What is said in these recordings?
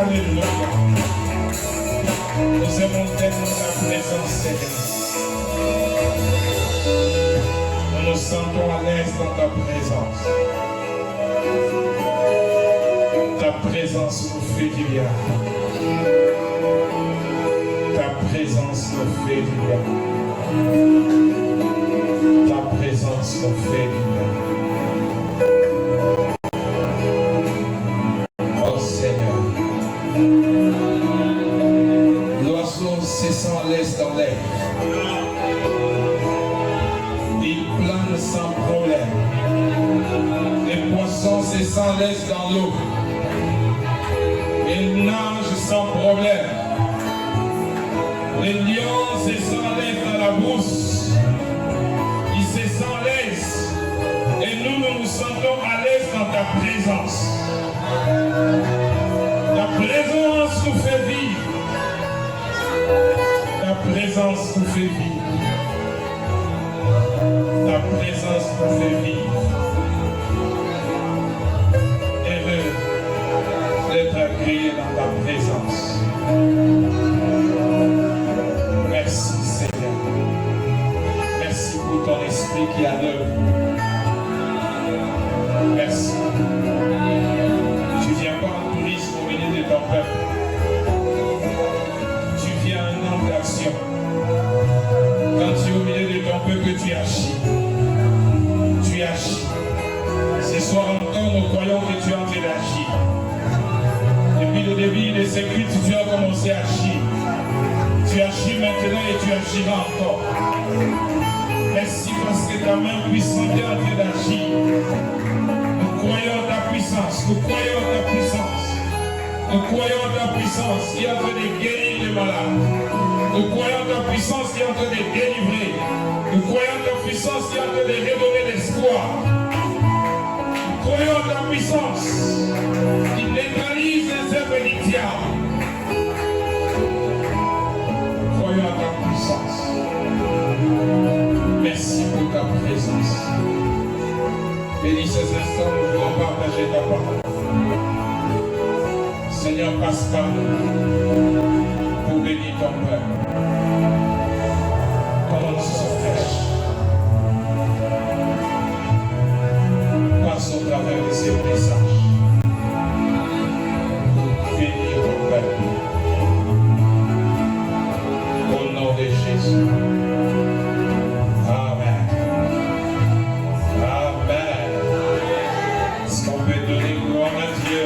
Alléluia. Nous aimons tellement ta présence, Seigneur. Nous nous sentons à l'aise dans ta présence. Ta présence nous fait du bien. Ta présence nous fait du bien. Ta présence nous fait du bien. Oh Seigneur, l'oiseau se sent à l'aise dans l'air. Il plane sans problème. Les poissons se sentent à l'aise dans l'eau. Ils nagent sans problème. Les lions se sentent à l'aise dans la brousse. Ils se sentent à l'aise. Et nous nous sentons à l'aise dans ta présence. Ta présence nous fait vivre. Ta présence nous fait vivre. Ta présence nous fait vivre. Heureux d'être accueillis dans ta présence. Merci Seigneur. Merci pour ton esprit qui a l'œuvre. Merci. Tu ne viens pas en tourisme au milieu de ton peuple. Tu viens en homme d'action. Quand tu es au milieu de ton peuple, tu agis. Tu agis. Ce soir encore, nous croyons que tu es en train d'agir. Depuis le début de ces cultes, tu as commencé à agir. Tu agis maintenant et tu agiras encore. Merci parce que ta main puissante est en train d'agir. Nous croyons en ta puissance. Nous croyons en ta puissance. Nous croyons en ta puissance qui est en train de guérir les malades. Nous croyons en ta puissance qui est en train de délivrer. Nous croyons en ta puissance qui est en train de redonner l'espoir. Nous croyons en ta puissance qui neutralise les œuvres du diable. Nous croyons en ta puissance. Merci pour ta présence. Bénis ces instants, nous voulons partager ta parole. Seigneur, passe par nous pour bénir ton peuple. Ton onction fraîche. Passe au travers de ces messages pour bénir ton peuple. Au nom de Jésus. Amen. Amen. Est-ce qu'on peut donner gloire à Dieu?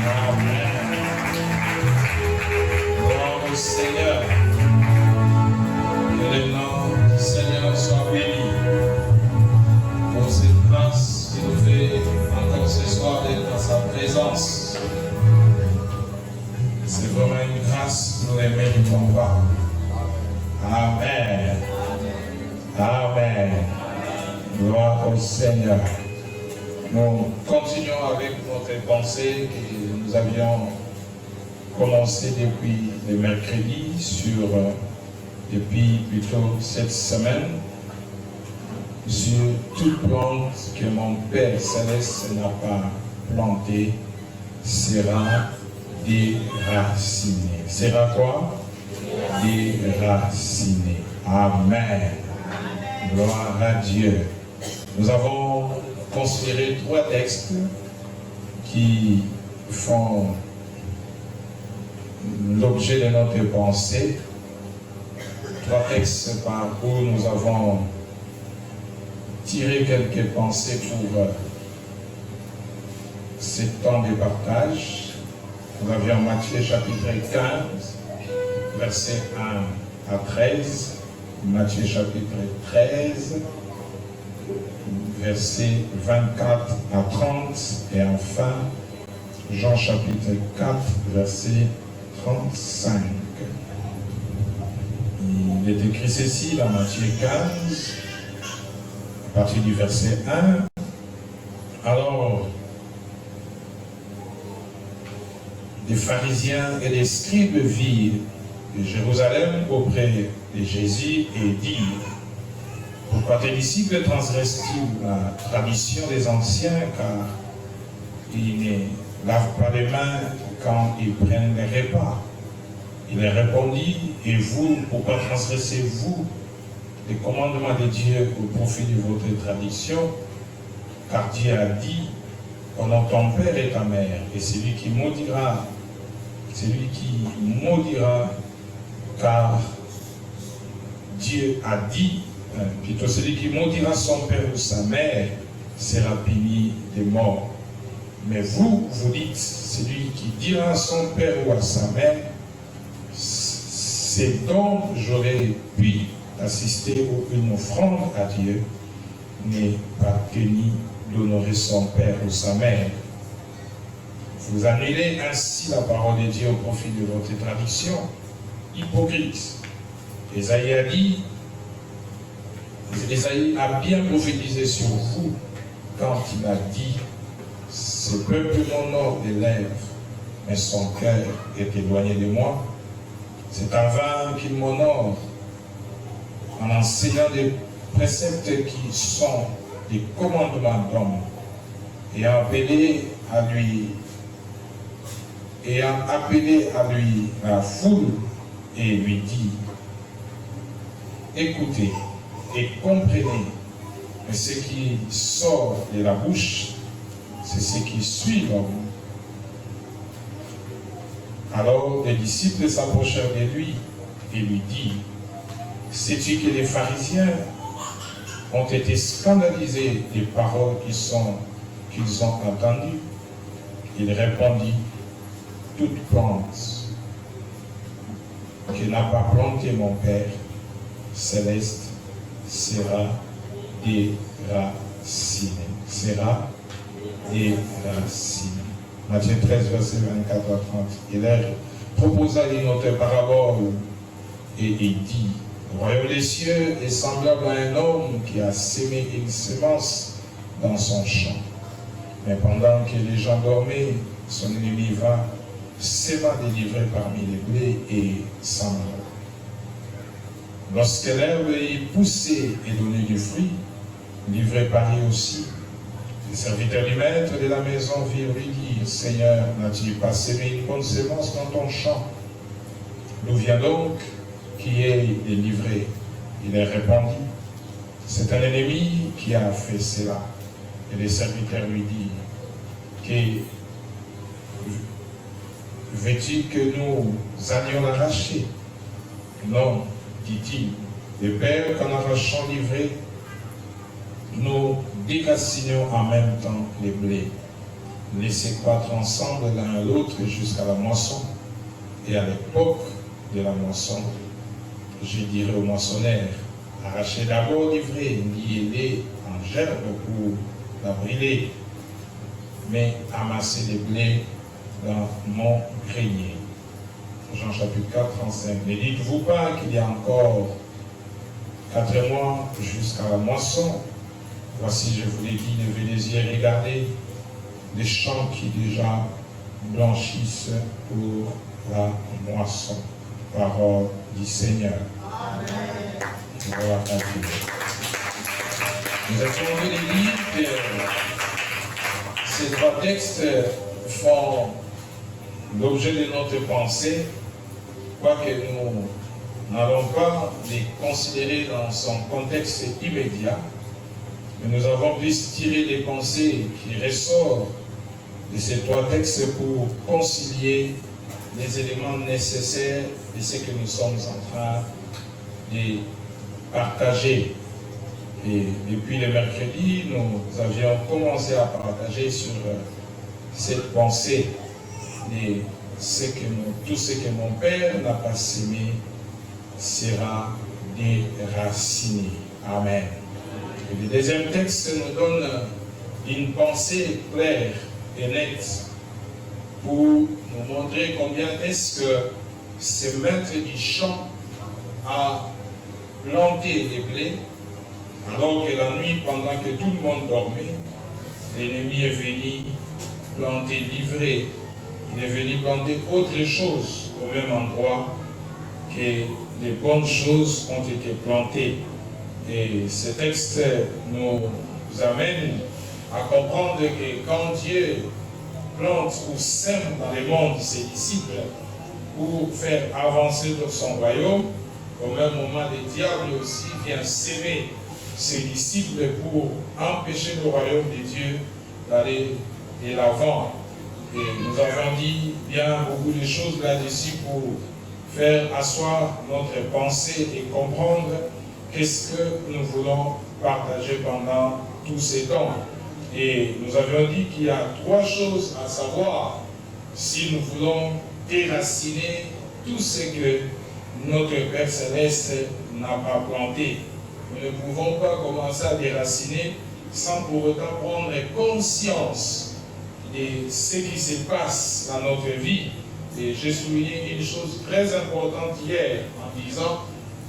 Amen. Gloire au Seigneur. Que le nom du Seigneur soit béni pour cette grâce qui nous fait encore ce soir d'être dans sa présence. C'est vraiment une grâce que nous ne méritons pas. Amen. Amen. Gloire au Seigneur. Nous continuons avec notre pensée que nous avions commencé depuis le mercredi depuis plutôt cette semaine sur toute plante que mon Père Céleste n'a pas plantée sera déracinée. Sera quoi? Déracinée. Amen. Gloire à Dieu. Nous avons considéré 3 textes qui font l'objet de notre pensée. 3 textes par où nous avons tiré quelques pensées pour ce temps de partage. Nous avions Matthieu chapitre 15, versets 1 à 13. Matthieu chapitre 13, versets 24 à 30. Et enfin, Jean chapitre 4, verset 35. Il est écrit ceci dans Matthieu 15, à partir du verset 1. Alors, des pharisiens et des scribes virent Jérusalem auprès de Jésus et dirent: pourquoi tes disciples transgressent-ils la tradition des anciens, car ils ne lavent pas les mains quand ils prennent les repas. Il leur répondit, et vous, pourquoi transgressez-vous les commandements de Dieu au profit de votre tradition? Car Dieu a dit, honore ton père et ta mère, et celui qui maudira, car Dieu a dit, plutôt celui qui maudira son père ou sa mère sera puni de mort. Mais vous, vous dites, celui qui dira à son père ou à sa mère, c'est donc j'aurais pu assister à une offrande à Dieu, n'est pas tenu d'honorer son père ou sa mère. Vous annulez ainsi la parole de Dieu au profit de votre tradition. Hypocrite. Ésaïe a dit, Ésaïe a bien prophétisé sur vous quand il a dit, ce peuple m'honore des lèvres, mais son cœur est éloigné de moi. C'est en vain qu'il m'honore en enseignant des préceptes qui sont des commandements d'hommes et a appelé à lui la foule et lui dit, écoutez et comprenez, mais ce qui sort de la bouche, c'est ce qui suit l'homme. Alors les disciples s'approchèrent de lui et lui dirent, sais-tu que les pharisiens ont été scandalisés des paroles qu'ils ont entendues? Il répondit, toute plante que n'a pas planté mon Père céleste sera déracinée. Matthieu 13, verset 24 à 30. Il leur proposa une autre parabole et il dit, le royaume des cieux est semblable à un homme qui a sémé une semence dans son champ. Mais pendant que les gens dormaient, son ennemi va s'éma délivrer parmi les blés et s'en alla. Lorsque l'herbe est poussée et donnée du fruit, livré Paris aussi. Les serviteurs du maître de la maison virent lui dire, Seigneur, n'as-tu pas sémé une bonne semence dans ton champ? D'où vient donc qui est délivré? Il leur répondit, c'est un ennemi qui a fait cela. Et les serviteurs lui dirent, veux-tu que nous allions l'arracher? Non, dit-il, de peur qu'en arrachant livré, nous déracinions en même temps les blés. Laissez croître ensemble l'un à l'autre jusqu'à la moisson. Et à l'époque de la moisson, je dirai au moissonneur, arrachez d'abord l'ivrée, liez-les en gerbe pour la brûler, mais amassez les blés dans mon grenier. Jean chapitre 4, 35. Ne dites-vous pas qu'il y a encore 4 mois jusqu'à la moisson? Voici, je vous l'ai dit, levez les yeux et regardez les champs qui déjà blanchissent pour la moisson. Parole du Seigneur. Amen. Voilà, continuer. Nous avons vu les livres. Ces 3 textes font l'objet de notre pensée, quoique nous n'allons pas les considérer dans son contexte immédiat, mais nous avons pu tirer des pensées qui ressortent de ces 3 textes pour concilier les éléments nécessaires de ce que nous sommes en train de partager. Et depuis le mercredi, nous avions commencé à partager sur cette pensée de tout ce que mon Père n'a pas sémé sera déraciné. Amen. Et le deuxième texte nous donne une pensée claire et nette pour nous montrer combien est-ce que ce maître du champ a planté les blés, alors que la nuit, pendant que tout le monde dormait, l'ennemi est venu planter l'ivraie. Il est venu planter autre chose au même endroit que les bonnes choses ont été plantées. Et ce texte nous amène à comprendre que quand Dieu plante ou sème dans le monde ses disciples pour faire avancer son royaume, au même moment, le diable aussi vient s'aimer ses disciples pour empêcher le royaume de Dieu d'aller de l'avant. Et nous avons dit bien beaucoup de choses là-dessus pour faire asseoir notre pensée et comprendre qu'est-ce que nous voulons partager pendant tous ces temps. Et nous avions dit qu'il y a 3 choses à savoir si nous voulons déraciner tout ce que notre Père Céleste n'a pas planté. Nous ne pouvons pas commencer à déraciner sans pour autant prendre conscience de ce qui se passe dans notre vie. Et j'ai souligné une chose très importante hier en disant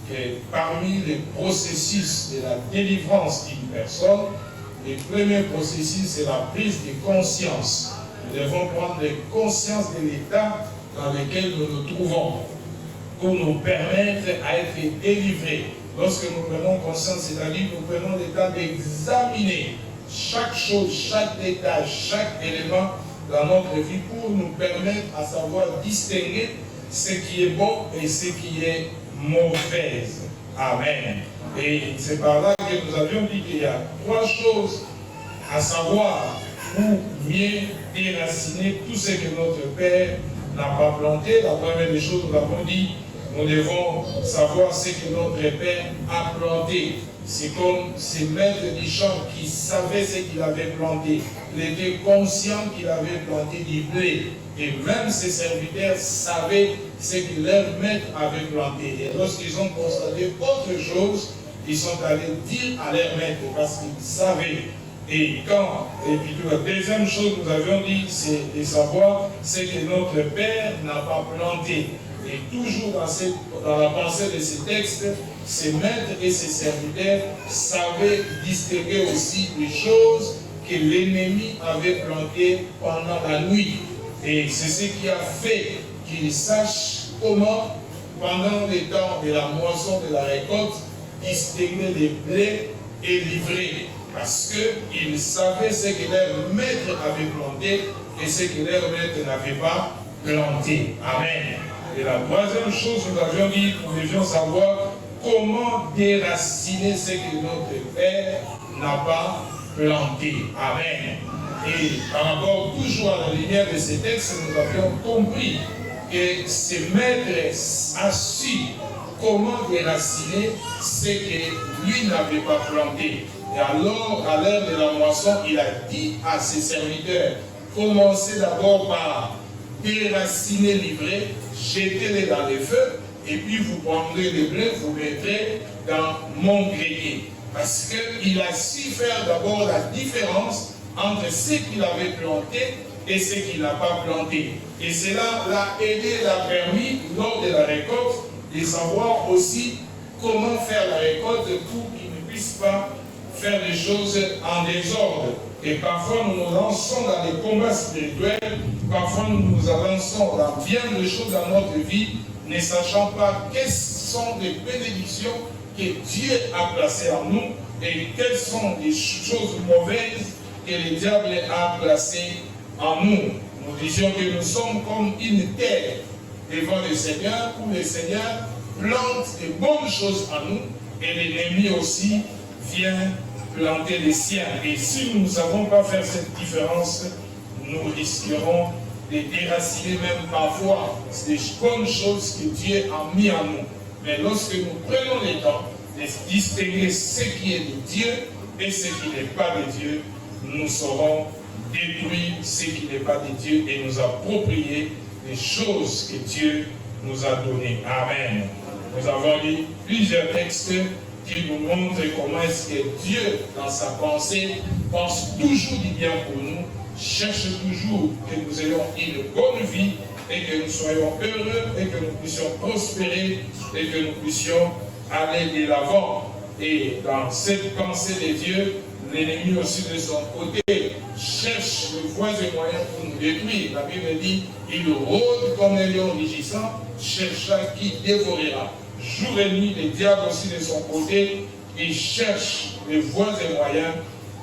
que parmi les processus de la délivrance d'une personne, le premier processus, c'est la prise de conscience. Nous devons prendre conscience de l'état dans lequel nous nous trouvons pour nous permettre à être délivrés. Lorsque nous prenons conscience, c'est-à-dire nous prenons le temps d'examiner chaque chose, chaque détail, chaque élément dans notre vie pour nous permettre à savoir distinguer ce qui est bon et ce qui est mauvais. Amen. Et c'est par là que nous avions dit qu'il y a 3 choses à savoir pour mieux déraciner tout ce que notre Père n'a pas planté. La première des choses, nous avons dit, nous devons savoir ce que notre Père a planté. C'est comme ce maître du champ qui savait ce qu'il avait planté. Il était conscient qu'il avait planté du blé. Et même ses serviteurs savaient ce que leur maître avait planté. Et lorsqu'ils ont constaté autre chose, ils sont allés dire à leur maître parce qu'ils savaient. Et puis la deuxième chose que nous avions dit, c'est de savoir ce que notre Père n'a pas planté. Et toujours dans la pensée de ces textes, ses maîtres et ses serviteurs savaient distinguer aussi les choses que l'ennemi avait plantées pendant la nuit. Et c'est ce qui a fait qu'ils sachent comment, pendant les temps de la moisson, de la récolte, distinguer les blés et livrer. Parce qu'ils savaient ce que leur maître avait planté et ce que leur maître n'avait pas planté. Amen. Et la troisième chose, nous avions dit, nous devions savoir comment déraciner ce que notre Père n'a pas planté. Amen. Et par rapport toujours à la lumière de ces textes, nous avions compris que ce maître a su comment déraciner ce que lui n'avait pas planté. Et alors, à l'heure de la moisson, il a dit à ses serviteurs, commencez d'abord par déraciner l'ivraie, jetez-les dans les feux, et puis vous prendrez les blés, vous mettrez dans mon grenier. Parce qu'il a su faire d'abord la différence entre ce qu'il avait planté et ce qu'il n'a pas planté. Et cela l'a aidé, l'a permis, lors de la récolte, de savoir aussi comment faire la récolte pour qu'il ne puisse pas faire les choses en désordre. Et parfois nous nous lançons dans des combats spirituels, parfois nous nous avançons dans bien des choses dans notre vie, ne sachant pas quelles sont les bénédictions que Dieu a placées en nous et quelles sont les choses mauvaises que le diable a placées en nous. Nous disions que nous sommes comme une terre devant le Seigneur, où le Seigneur plante de bonnes choses en nous et l'ennemi aussi vient planter les siens. Et si nous ne savons pas faire cette différence, nous risquerons de déraciner même parfois des bonnes choses que Dieu a mis en nous. Mais lorsque nous prenons le temps de distinguer ce qui est de Dieu et ce qui n'est pas de Dieu, nous saurons détruire ce qui n'est pas de Dieu et nous approprier les choses que Dieu nous a données. Amen. Nous avons lu plusieurs textes qui nous montrent comment est-ce que Dieu, dans sa pensée, pense toujours du bien pour nous, cherche toujours que nous ayons une bonne vie et que nous soyons heureux et que nous puissions prospérer et que nous puissions aller de l'avant. Et dans cette pensée de Dieu, l'ennemi aussi de son côté cherche les voies et moyens pour nous détruire. La Bible dit, il rôde comme un lion rugissant, cherchant qui dévorera. Jour et nuit, le diable aussi de son côté, il cherche les voies et moyens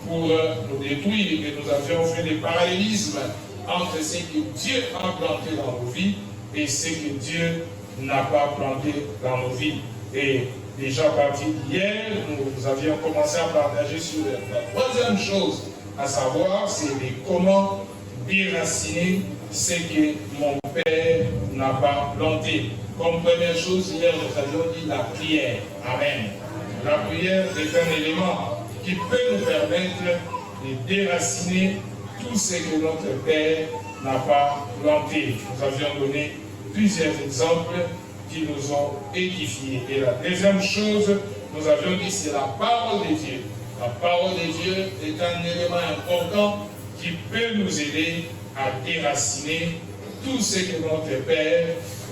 pour nous détruire. Et nous avions fait des parallélismes entre ce que Dieu a planté dans nos vies et ce que Dieu n'a pas planté dans nos vies. Et déjà à partir d'hier, nous avions commencé à partager sur la troisième chose, à savoir, c'est comment déraciner ce que mon Père n'a pas planté. Comme première chose, hier, nous avions dit la prière. Amen. La prière est un élément qui peut nous permettre de déraciner tout ce que notre Père n'a pas planté. Nous avions donné plusieurs exemples qui nous ont édifiés. Et la deuxième chose, nous avions dit, c'est la parole de Dieu. La parole de Dieu est un élément important qui peut nous aider à déraciner tout ce que notre Père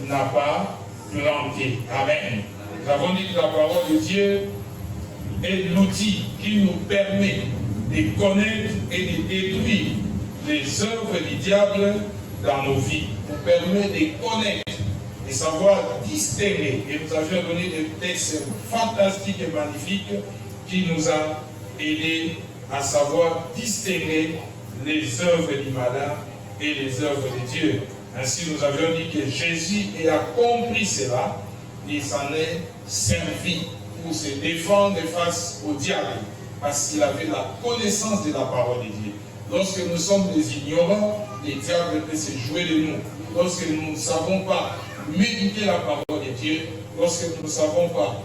n'a pas planté. Amen. Nous avons dit que la parole de Dieu est l'outil qui nous permet de connaître et de détruire les œuvres du diable dans nos vies. Nous permet de connaître et savoir distinguer. Et nous avions donné des textes fantastiques et magnifiques qui nous ont aidés à savoir distinguer les œuvres du malin et les œuvres de Dieu. Ainsi, nous avions dit que Jésus a compris cela et s'en est servi pour se défendre face au diable, parce qu'il avait la connaissance de la parole de Dieu. Lorsque nous sommes des ignorants, le diable peut se jouer de nous. Lorsque nous ne savons pas méditer la parole de Dieu, lorsque nous ne savons pas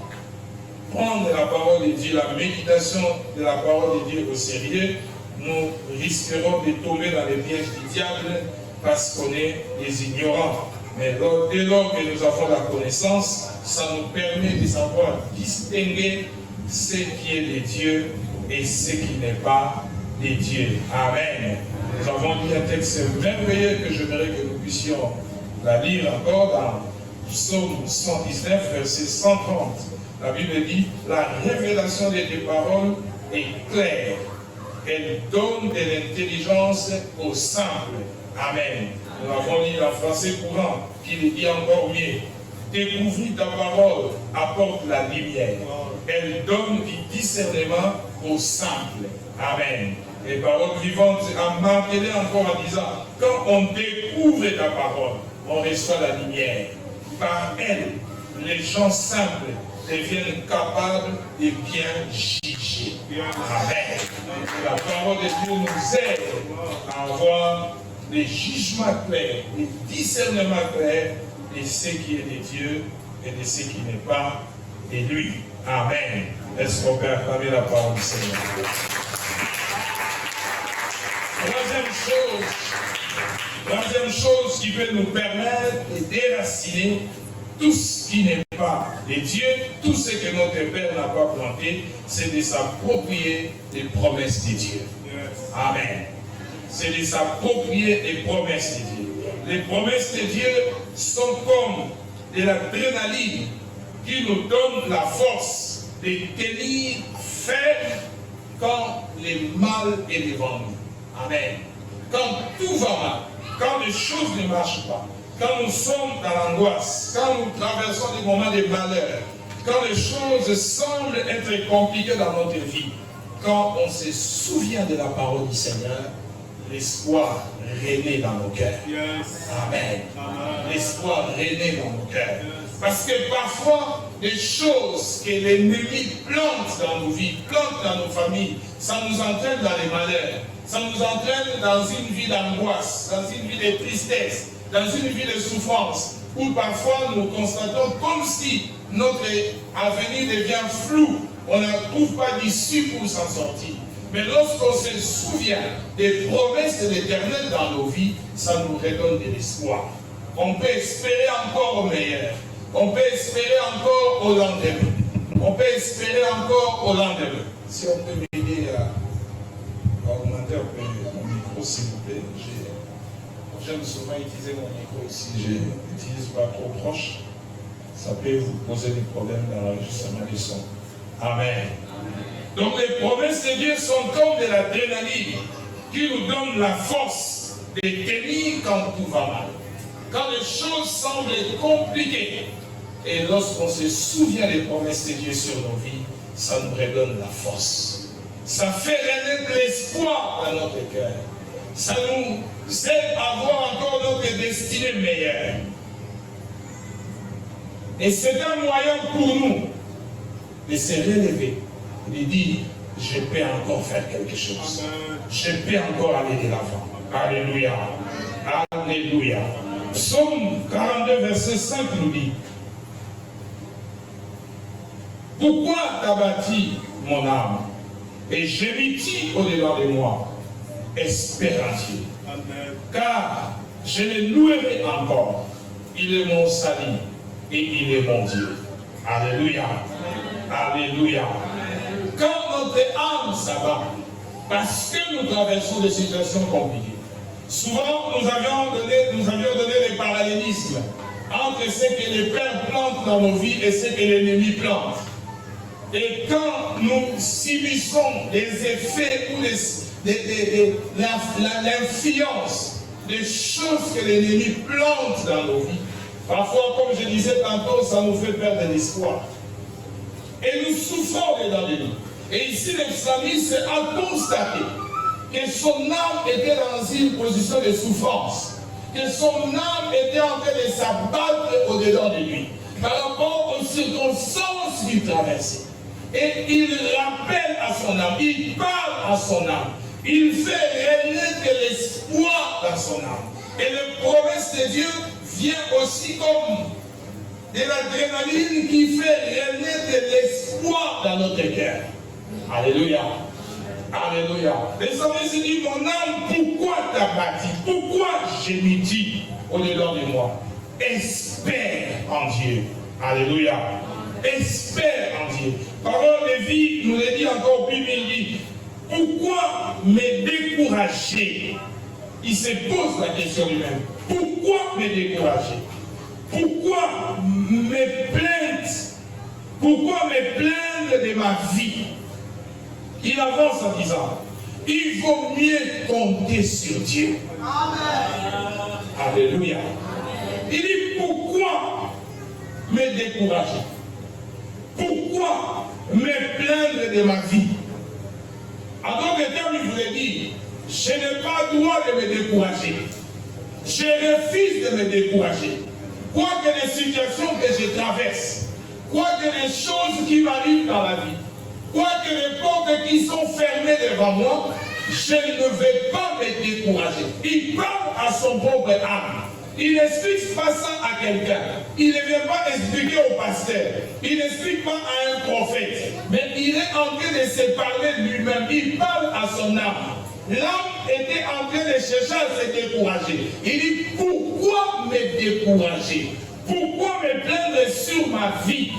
prendre la parole de Dieu, la méditation de la parole de Dieu au sérieux, nous risquerons de tomber dans les pièges du diable parce qu'on est des ignorants. Mais dès lors que nous avons la connaissance, ça nous permet de savoir distinguer ce qui est de Dieu et ce qui n'est pas de Dieu. Amen. Nous avons dit un texte merveilleux que j'aimerais que nous puissions la lire encore dans Psaume 119, verset 130. La Bible dit, la révélation de tes paroles est claire. Elle donne de l'intelligence aux simples. Amen. Nous avons lu en français courant, qui le dit encore mieux. Découvrir ta parole apporte la lumière. Elle donne du discernement aux simples. Amen. Les paroles vivantes a martelé encore en disant, quand on découvre ta parole, on reçoit la lumière. Par elle, les gens simples deviennent capables de bien juger. Amen. La parole de Dieu nous aide à avoir des jugements clairs, des discernements clairs de ce qui est de Dieu et de ce qui n'est pas de lui. Amen. Est-ce qu'on peut acclamer la parole du Seigneur? Troisième chose qui peut nous permettre de déraciner tout ce qui n'est pas de Dieu, tout ce que notre Père n'a pas planté, c'est de s'approprier des promesses de Dieu. Amen. C'est de s'approprier des promesses de Dieu. Les promesses de Dieu sont comme de l'adrénaline qui nous donne la force de tenir ferme quand le mal est devant nous. Amen. Quand tout va mal, quand les choses ne marchent pas, quand nous sommes dans l'angoisse, quand nous traversons des moments de malheur, quand les choses semblent être compliquées dans notre vie, quand on se souvient de la parole du Seigneur, l'espoir renaît dans nos cœurs. Amen. L'espoir renaît dans nos cœurs. Parce que parfois, des choses que l'ennemi plante dans nos vies, plante dans nos familles, ça nous entraîne dans les malheurs. Ça nous entraîne dans une vie d'angoisse, dans une vie de tristesse, dans une vie de souffrance, où parfois nous constatons comme si notre avenir devient flou. On ne trouve pas d'issue pour s'en sortir. Mais lorsqu'on se souvient des promesses de l'Éternel dans nos vies, ça nous redonne de l'espoir. On peut espérer encore au meilleur. On peut espérer encore au lendemain. On peut espérer encore au lendemain. Si on peut m'aider à augmenter un peu mon micro, s'il vous plaît. J'aime souvent utiliser mon micro si je n'utilise pas trop proche. Ça peut vous poser des problèmes dans l'enregistrement du son. Amen. Donc les promesses de Dieu sont comme de l'adrénaline qui nous donne la force de tenir quand tout va mal. Quand les choses semblent compliquées. Et lorsqu'on se souvient des promesses de Dieu sur nos vies, ça nous redonne la force. Ça fait renaître l'espoir dans notre cœur. ça nous aide à voir encore notre destinée meilleure. Et c'est un moyen pour nous de se relever, de dire, je peux encore faire quelque chose. Je peux encore aller de l'avant. Alléluia. Alléluia. Psaume 42, verset 5 nous dit, pourquoi t'as bâti mon âme et gémis-tu au-dedans de moi? Espère en Dieu. Car je le louerai encore. Il est mon salut et il est mon Dieu. Alléluia. Alléluia. Quand notre âme s'abat, parce que nous traversons des situations compliquées, souvent nous avions donné les parallélismes entre ce que les pères plantent dans nos vies et ce que l'ennemi plante. Et quand nous subissons des effets ou l'influence des choses que l'ennemi plante dans nos vies, parfois, comme je disais tantôt, ça nous fait perdre l'espoir. Et nous souffrons dedans de nous. Et ici, le psalmiste a constaté que son âme était dans une position de souffrance, que son âme était en train de s'abattre au-dedans de lui, par rapport aux circonstances qu'il traversait. Et il rappelle à son âme, il parle à son âme, il fait renaître l'espoir dans son âme. Et les promesses de Dieu viennent aussi comme de l'adrénaline qui fait renaître l'espoir dans notre cœur. Alléluia. Alléluia. Les hommes se disent, mon âme, pourquoi t'as bâti? Pourquoi gémis-tu au-dedans de moi? Espère en Dieu. Alléluia. Espère en Dieu. Parole de vie nous le dit encore plus, il dit, pourquoi me décourager? Il se pose la question lui-même. Pourquoi me décourager? Pourquoi me plaindre? Pourquoi me plaindre de ma vie? Il avance en disant, il vaut mieux compter sur Dieu. Amen. Alléluia. Il dit, pourquoi me décourager? Pourquoi me plaindre de ma vie? En d'autres termes, il voulait dire, je n'ai pas le droit de me décourager. Je refuse de me décourager. Quoi que les situations que je traverse, quoi que les choses qui m'arrivent dans la vie, quoi que les portes qui sont fermées devant moi, je ne vais pas me décourager. Il parle à son propre âme. Il n'explique pas ça à quelqu'un. Il ne vient pas expliquer au pasteur. Il n'explique pas à un prophète. Mais il est en train de se parler lui-même. Il parle à son âme. L'âme était en train de chercher à se décourager. Il dit, pourquoi me décourager? Pourquoi me plaindre sur ma vie?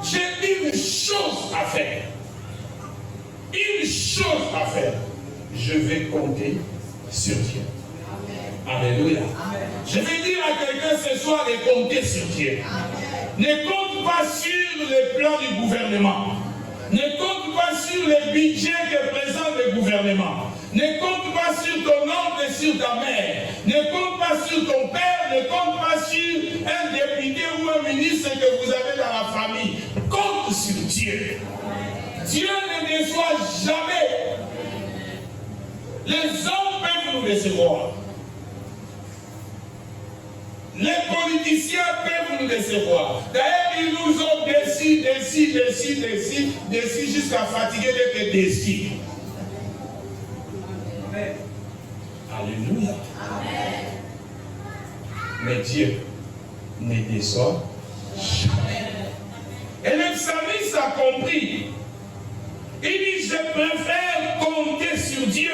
J'ai une chose à faire. Une chose à faire. Je vais compter sur Dieu. Alléluia. Je vais dire à quelqu'un ce soir de compter sur Dieu. Ne compte pas sur les plans du gouvernement. Ne compte pas sur les budgets que présente le gouvernement. Ne compte pas sur ton oncle et sur ta mère. Ne compte pas sur ton père. Ne compte pas sur un député ou un ministre que vous avez dans la famille. Compte sur Dieu. Dieu ne déçoit jamais. Les hommes peuvent nous décevoir. Les politiciens peuvent nous décevoir. D'ailleurs, ils nous ont déçus jusqu'à fatiguer d'être déçus. Alléluia. Amen. Mais Dieu ne déçoit jamais. Et le psalmiste a compris. Il dit, je préfère compter sur Dieu.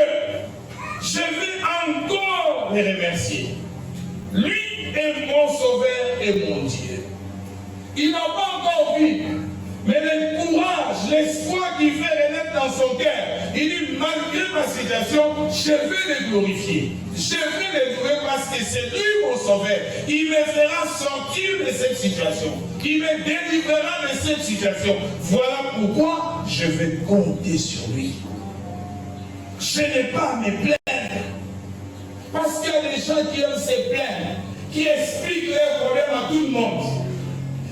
Je vais encore le remercier. Lui est mon sauveur et mon Dieu. Il n'a pas encore vu, mais le courage, l'espoir qu'il fait renaître dans son cœur, il dit, malgré ma situation, je vais le glorifier. Je vais le glorifier parce que c'est lui mon sauveur. Il me fera sortir de cette situation. Il me délivrera de cette situation. Voilà pourquoi je vais compter sur lui. Je n'ai pas à me plaindre. Parce qu'il y a des gens qui aiment se plaindre, qui expliquent leurs problèmes à tout le monde.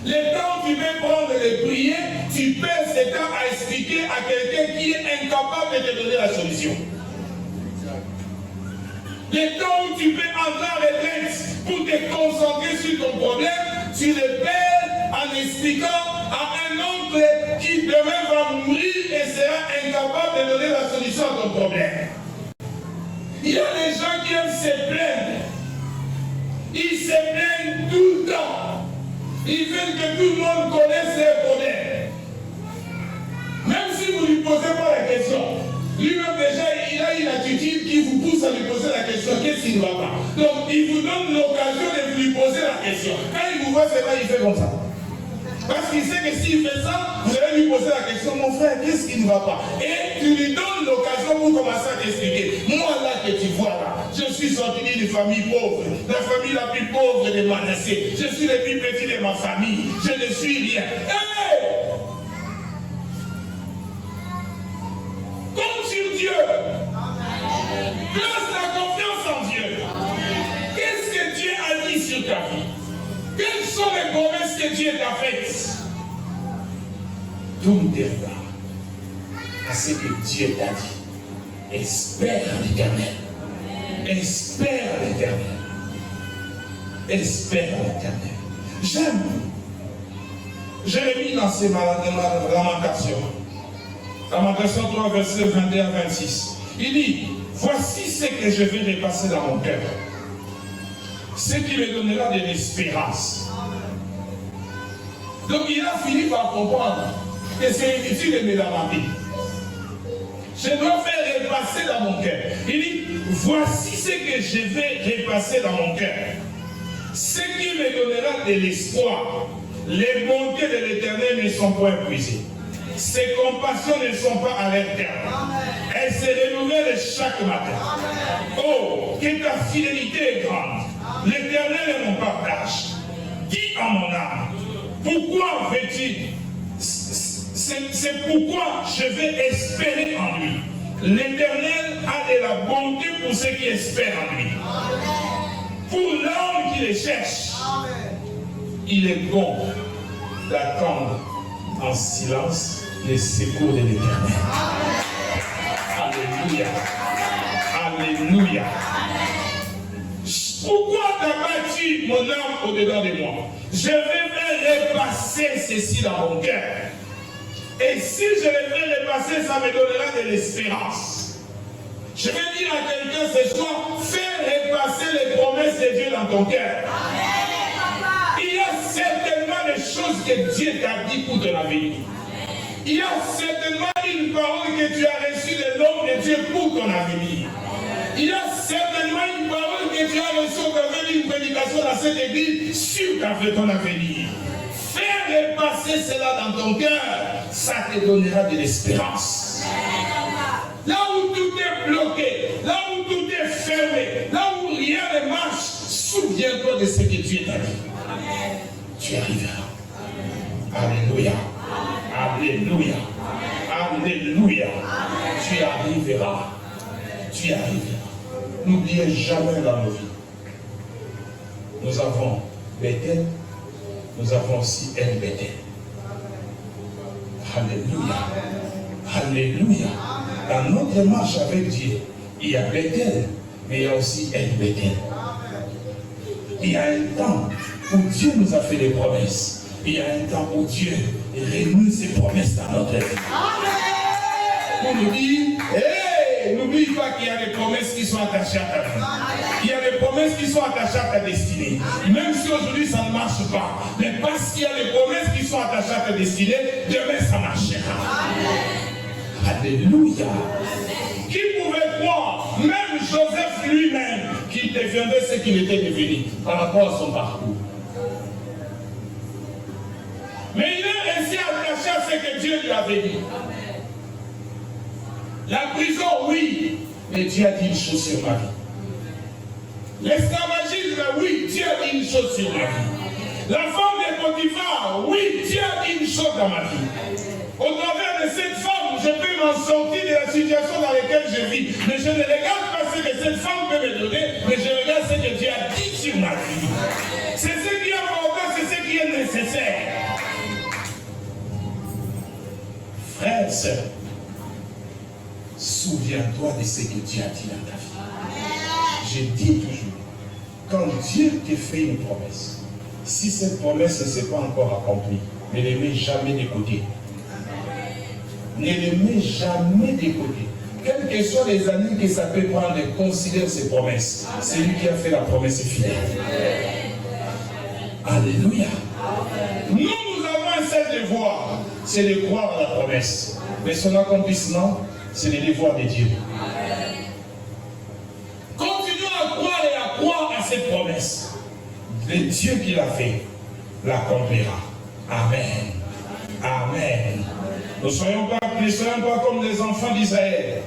Le temps tu veux prendre de prier, tu perds ce temps à expliquer à quelqu'un qui est incapable de te donner la solution. Les temps où tu peux entrer en retraite pour te concentrer sur ton problème, tu le perds en expliquant à un oncle qui demain va mourir et sera incapable de donner la solution à ton problème. Il y a des gens qui aiment se plaindre. Ils se plaignent tout le temps. Ils veulent que tout le monde connaisse leurs problèmes. Même si vous ne lui posez pas la question, lui-même déjà, il a une attitude qui vous pousse à lui poser la question, qu'est-ce qui ne va pas? Donc, il vous donne l'occasion de lui poser la question. Quand il vous voit, c'est là, il fait comme ça. Parce qu'il sait que s'il fait ça, vous allez lui poser la question, mon frère, qu'est-ce qui ne va pas? Et tu lui donnes l'occasion pour commencer à t'expliquer. Moi, là, que tu vois là, je suis sorti d'une famille pauvre, la famille la plus pauvre de Manassé. Je suis le plus petit de ma famille. Je ne suis rien. Hey! Compte sur Dieu. Place la confiance en Dieu. Qu'est-ce que Dieu a dit sur ta vie? Quelles sont les promesses que Dieu t'a faites? Tourne tes regards à ce que Dieu t'a dit. Espère l'Éternel. Espère l'Éternel. Espère l'Éternel. J'aime. Jérémie dans ses lamentations. Lamentation 3, verset 21-26. Il dit, voici ce que je vais repasser dans mon cœur. Ce qui me donnera de l'espérance. Donc il a fini par comprendre que c'est inutile de me lamenter. Je dois faire repasser dans mon cœur. Il dit, voici ce que je vais repasser dans mon cœur. Ce qui me donnera de l'espoir. Les bontés de l'Éternel ne sont point épuisées. Ses compassions ne sont pas à leur terme. Elles se renouvellent chaque matin. Oh, que ta fidélité est grande. L'Éternel est mon partage. Dis en mon âme, pourquoi veux-tu? C'est pourquoi je vais espérer en lui. L'Éternel a de la bonté pour ceux qui espèrent en lui. Pour l'homme qui les cherche, il est bon d'attendre en silence les secours de l'Éternel. Alléluia. Alléluia. Pourquoi t'as battu mon âme au-dedans de moi? Je vais faire repasser ceci dans mon cœur. Et si je le fais repasser, ça me donnera de l'espérance. Je vais dire à quelqu'un ce soir, fais repasser les promesses de Dieu dans ton cœur. Il y a certainement des choses que Dieu t'a dit pour ton avenir. Il y a certainement une parole que tu as reçue de l'homme de Dieu pour ton avenir. Il y a certainement une parole que tu as reçue au travers d'une prédication dans cette église sur ton avenir. Faire repasser cela dans ton cœur, ça te donnera de l'espérance. Là où tout est bloqué, là où tout est fermé, là où rien ne marche, souviens-toi de ce que Dieu t'a dit. Tu arriveras. Alléluia. Alléluia. Alléluia. Tu arriveras. Tu arriveras. N'oubliez jamais dans nos vies. Nous avons Bethel, nous avons aussi El Bethel. Alléluia. Alléluia. Dans notre marche avec Dieu, il y a Bethel, mais il y a aussi El Bethel. Il y a un temps où Dieu nous a fait des promesses. Il y a un temps où Dieu renoue ses promesses dans notre vie. Pour nous dire, hey, n'oublie pas qu'il y a des promesses qui sont attachées à ta vie. Il y a des promesses qui sont attachées à ta destinée. Même si aujourd'hui ça ne marche pas. Mais parce qu'il y a des promesses qui sont attachées à ta destinée, demain ça marchera. Alléluia. Qui pouvait croire, même Joseph lui-même, qu'il deviendrait ce qu'il était devenu par rapport à son parcours. Mais il est resté attaché à ce que Dieu lui avait dit. La prison, oui, mais Dieu a dit une chose sur ma vie. L'esclavagisme, oui, Dieu a dit une chose sur ma vie. La femme de Potiphar, oui, Dieu a dit une chose dans ma vie. Au travers de cette femme, je peux m'en sortir de la situation dans laquelle je vis. Mais je ne regarde pas ce que cette femme peut me donner, mais je regarde ce que Dieu a dit sur ma vie. C'est ce qui est important, c'est ce qui est nécessaire. Frère, sœur, souviens-toi de ce que Dieu a dit dans ta vie. Je dis toujours, quand Dieu te fait une promesse, si cette promesse ne s'est pas encore accomplie, ne les mets jamais de côté. Ne les mets jamais de côté. Quelles que soient les années que ça peut prendre, considère ses promesses. C'est lui qui a fait la promesse est fidèle. Alléluia. Nous avons un seul devoir, c'est de croire à la promesse. Mais son accomplissement, c'est le devoir de Dieu. Continuons à croire et à croire à cette promesse. Le Dieu qui l'a fait l'accomplira. Amen. Amen. Ne soyons pas comme les enfants d'Israël,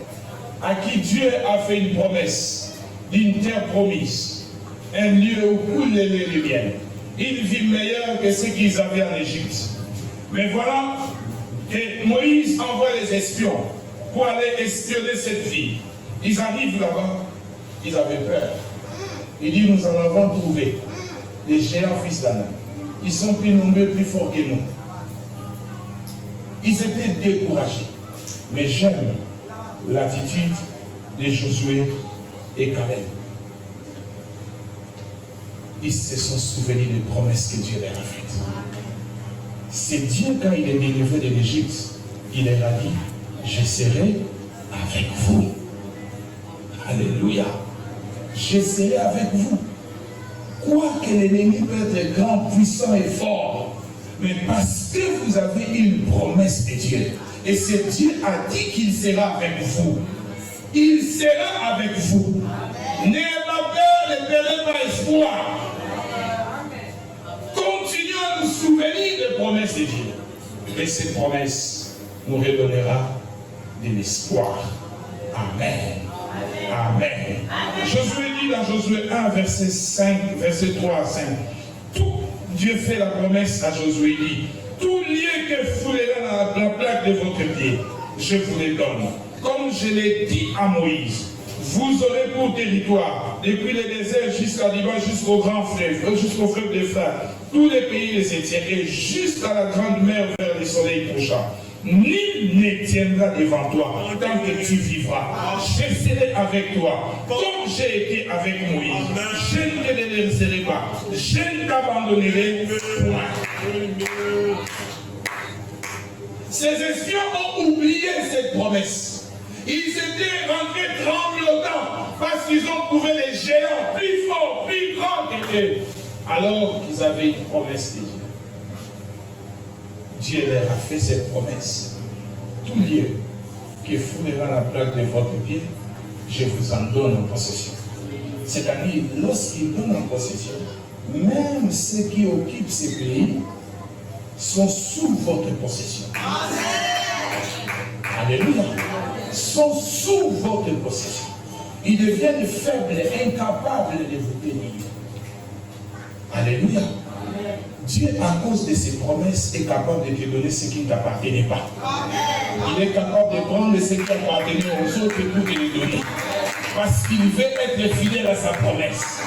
à qui Dieu a fait une promesse d'une terre promise, un lieu où coule le lait et le miel. Une vie meilleure que ce qu'ils avaient en Égypte. Mais voilà que Moïse envoie les espions pour aller espionner cette ville. Ils arrivent là-bas, ils avaient peur. Il dit, nous en avons trouvé des géants fils d'Anan. Ils sont plus nombreux, plus forts que nous. Ils étaient découragés. Mais j'aime l'attitude de Josué et Caleb. Ils se sont souvenus des promesses que Dieu leur a faites. C'est Dieu, quand il est délivré de l'Égypte, il leur a dit, je serai avec vous. Alléluia. Je serai avec vous. Quoique l'ennemi peut être grand, puissant et fort, mais parce que vous avez une promesse de Dieu, et c'est Dieu a dit qu'il sera avec vous. Il sera avec vous. N'ayez pas peur, ne perdez pas espoir. Continuons à nous souvenir des promesses de Dieu. Et cette promesse nous redonnera de l'espoir. Amen. Amen. Josué dit dans Josué 1, verset 5, verset 3 à 5. Tout Dieu fait la promesse à Josué, il dit, tout lieu que foulera la plaque de votre pied, je vous les donne. Comme je l'ai dit à Moïse, vous aurez pour territoire, depuis le désert jusqu'à Liban, jusqu'au grand fleuve, jusqu'au fleuve d'Euphrate, tous les pays des Étiens, et jusqu'à la grande mer vers le soleil couchant. Nul ne tiendra devant toi tant que tu vivras. Je serai avec toi, comme j'ai été avec Moïse. Je ne te laisserai pas. Je ne t'abandonnerai point. Ces espions ont oublié cette promesse. Ils étaient rentrés tremblotants parce qu'ils ont trouvé les géants plus forts, plus grands qu'eux, alors qu'ils avaient une promesse de Dieu. Dieu leur a fait cette promesse. Tout lieu qui foulera la plaque de votre pied, je vous en donne en possession. C'est-à-dire, lorsqu'il donne en possession, même ceux qui occupent ces pays sont sous votre possession. Alléluia. Sont sous votre possession. Ils deviennent faibles, incapables de vous tenir. Alléluia. Dieu, à cause de ses promesses, est capable de te donner ce qui ne t'appartenait pas. Il est capable de prendre ce qui appartenait aux autres pour te les donner. Parce qu'il veut être fidèle à sa promesse.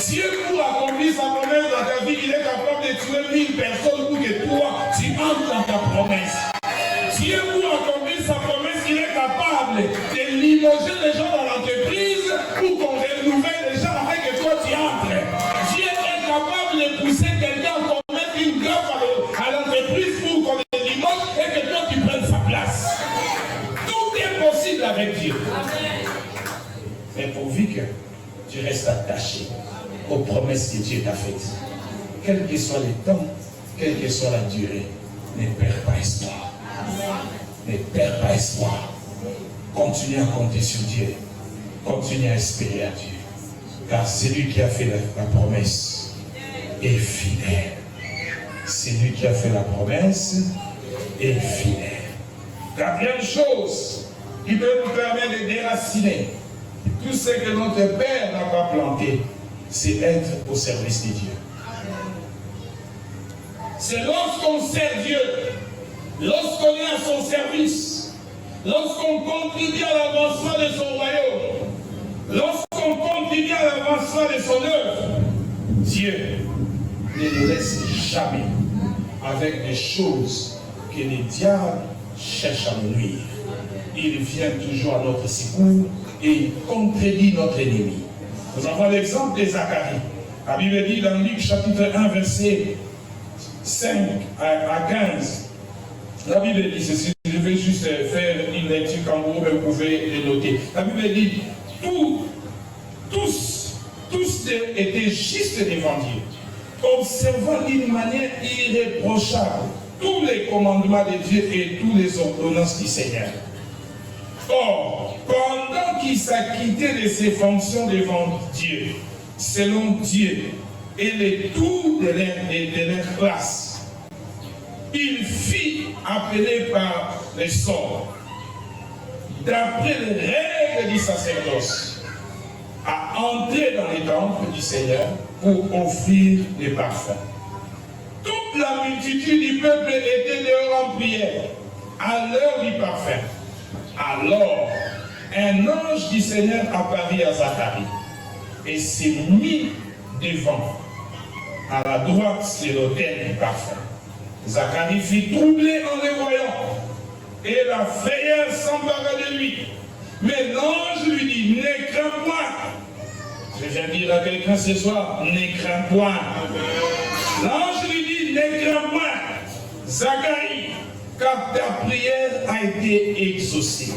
Dieu, pour accomplir sa promesse dans ta vie, il est capable de tuer 1000 personnes pour que toi, tu entres dans ta promesse. Dieu, pour accomplir sa promesse, il est capable de limoger les gens dans l'entreprise pour qu'on renouvelle les gens afin que toi, tu entres. Dieu est capable de pousser quelqu'un à mettre une graffe à l'entreprise pour qu'on le limoge et que toi, tu prennes sa place. Tout est possible avec Dieu. Mais pourvu que tu restes attaché aux promesses que Dieu t'a faites, quel que soit le temps, quelle que soit la durée, ne perds pas espoir. Ne perds pas espoir. Continue à compter sur Dieu. Continue à espérer à Dieu. Car celui qui a fait la promesse est fidèle. Celui qui a fait la promesse est fidèle. Quatrième chose qui peut nous permettre de déraciner tout ce que notre Père n'a pas planté, c'est être au service de Dieu. C'est lorsqu'on sert Dieu, lorsqu'on est à son service, lorsqu'on contribue à l'avancement de son royaume, lorsqu'on contribue à l'avancement de son œuvre, Dieu ne nous laisse jamais avec des choses que les diables cherchent à nous nuire. Il vient toujours à notre secours et il contredit notre ennemi. Nous avons l'exemple de Zacharie. La Bible dit dans Luc chapitre 1, verset 5 à 15. La Bible dit ceci, je vais juste faire une lecture quand vous pouvez le noter. La Bible dit, tous étaient justes devant Dieu, observant d'une manière irréprochable tous les commandements de Dieu et toutes les ordonnances du Seigneur. Or, pendant qu'il s'acquittait de ses fonctions devant Dieu, selon Dieu et les tours de leur classe, il fit appeler par les sorts, d'après les règles du sacerdoce, à entrer dans les temples du Seigneur pour offrir des parfums. Toute la multitude du peuple était dehors en prière, à l'heure du parfum. Alors, un ange du Seigneur apparut à Zacharie et s'est mis devant, à la droite de l'autel du parfum. Zacharie fut troublé en le voyant, et la frayeur s'empara de lui. Mais l'ange lui dit, ne crains point. Je viens dire à quelqu'un ce soir, ne crains point. L'ange lui dit, ne crains point, Zacharie, car ta prière a été exaucée.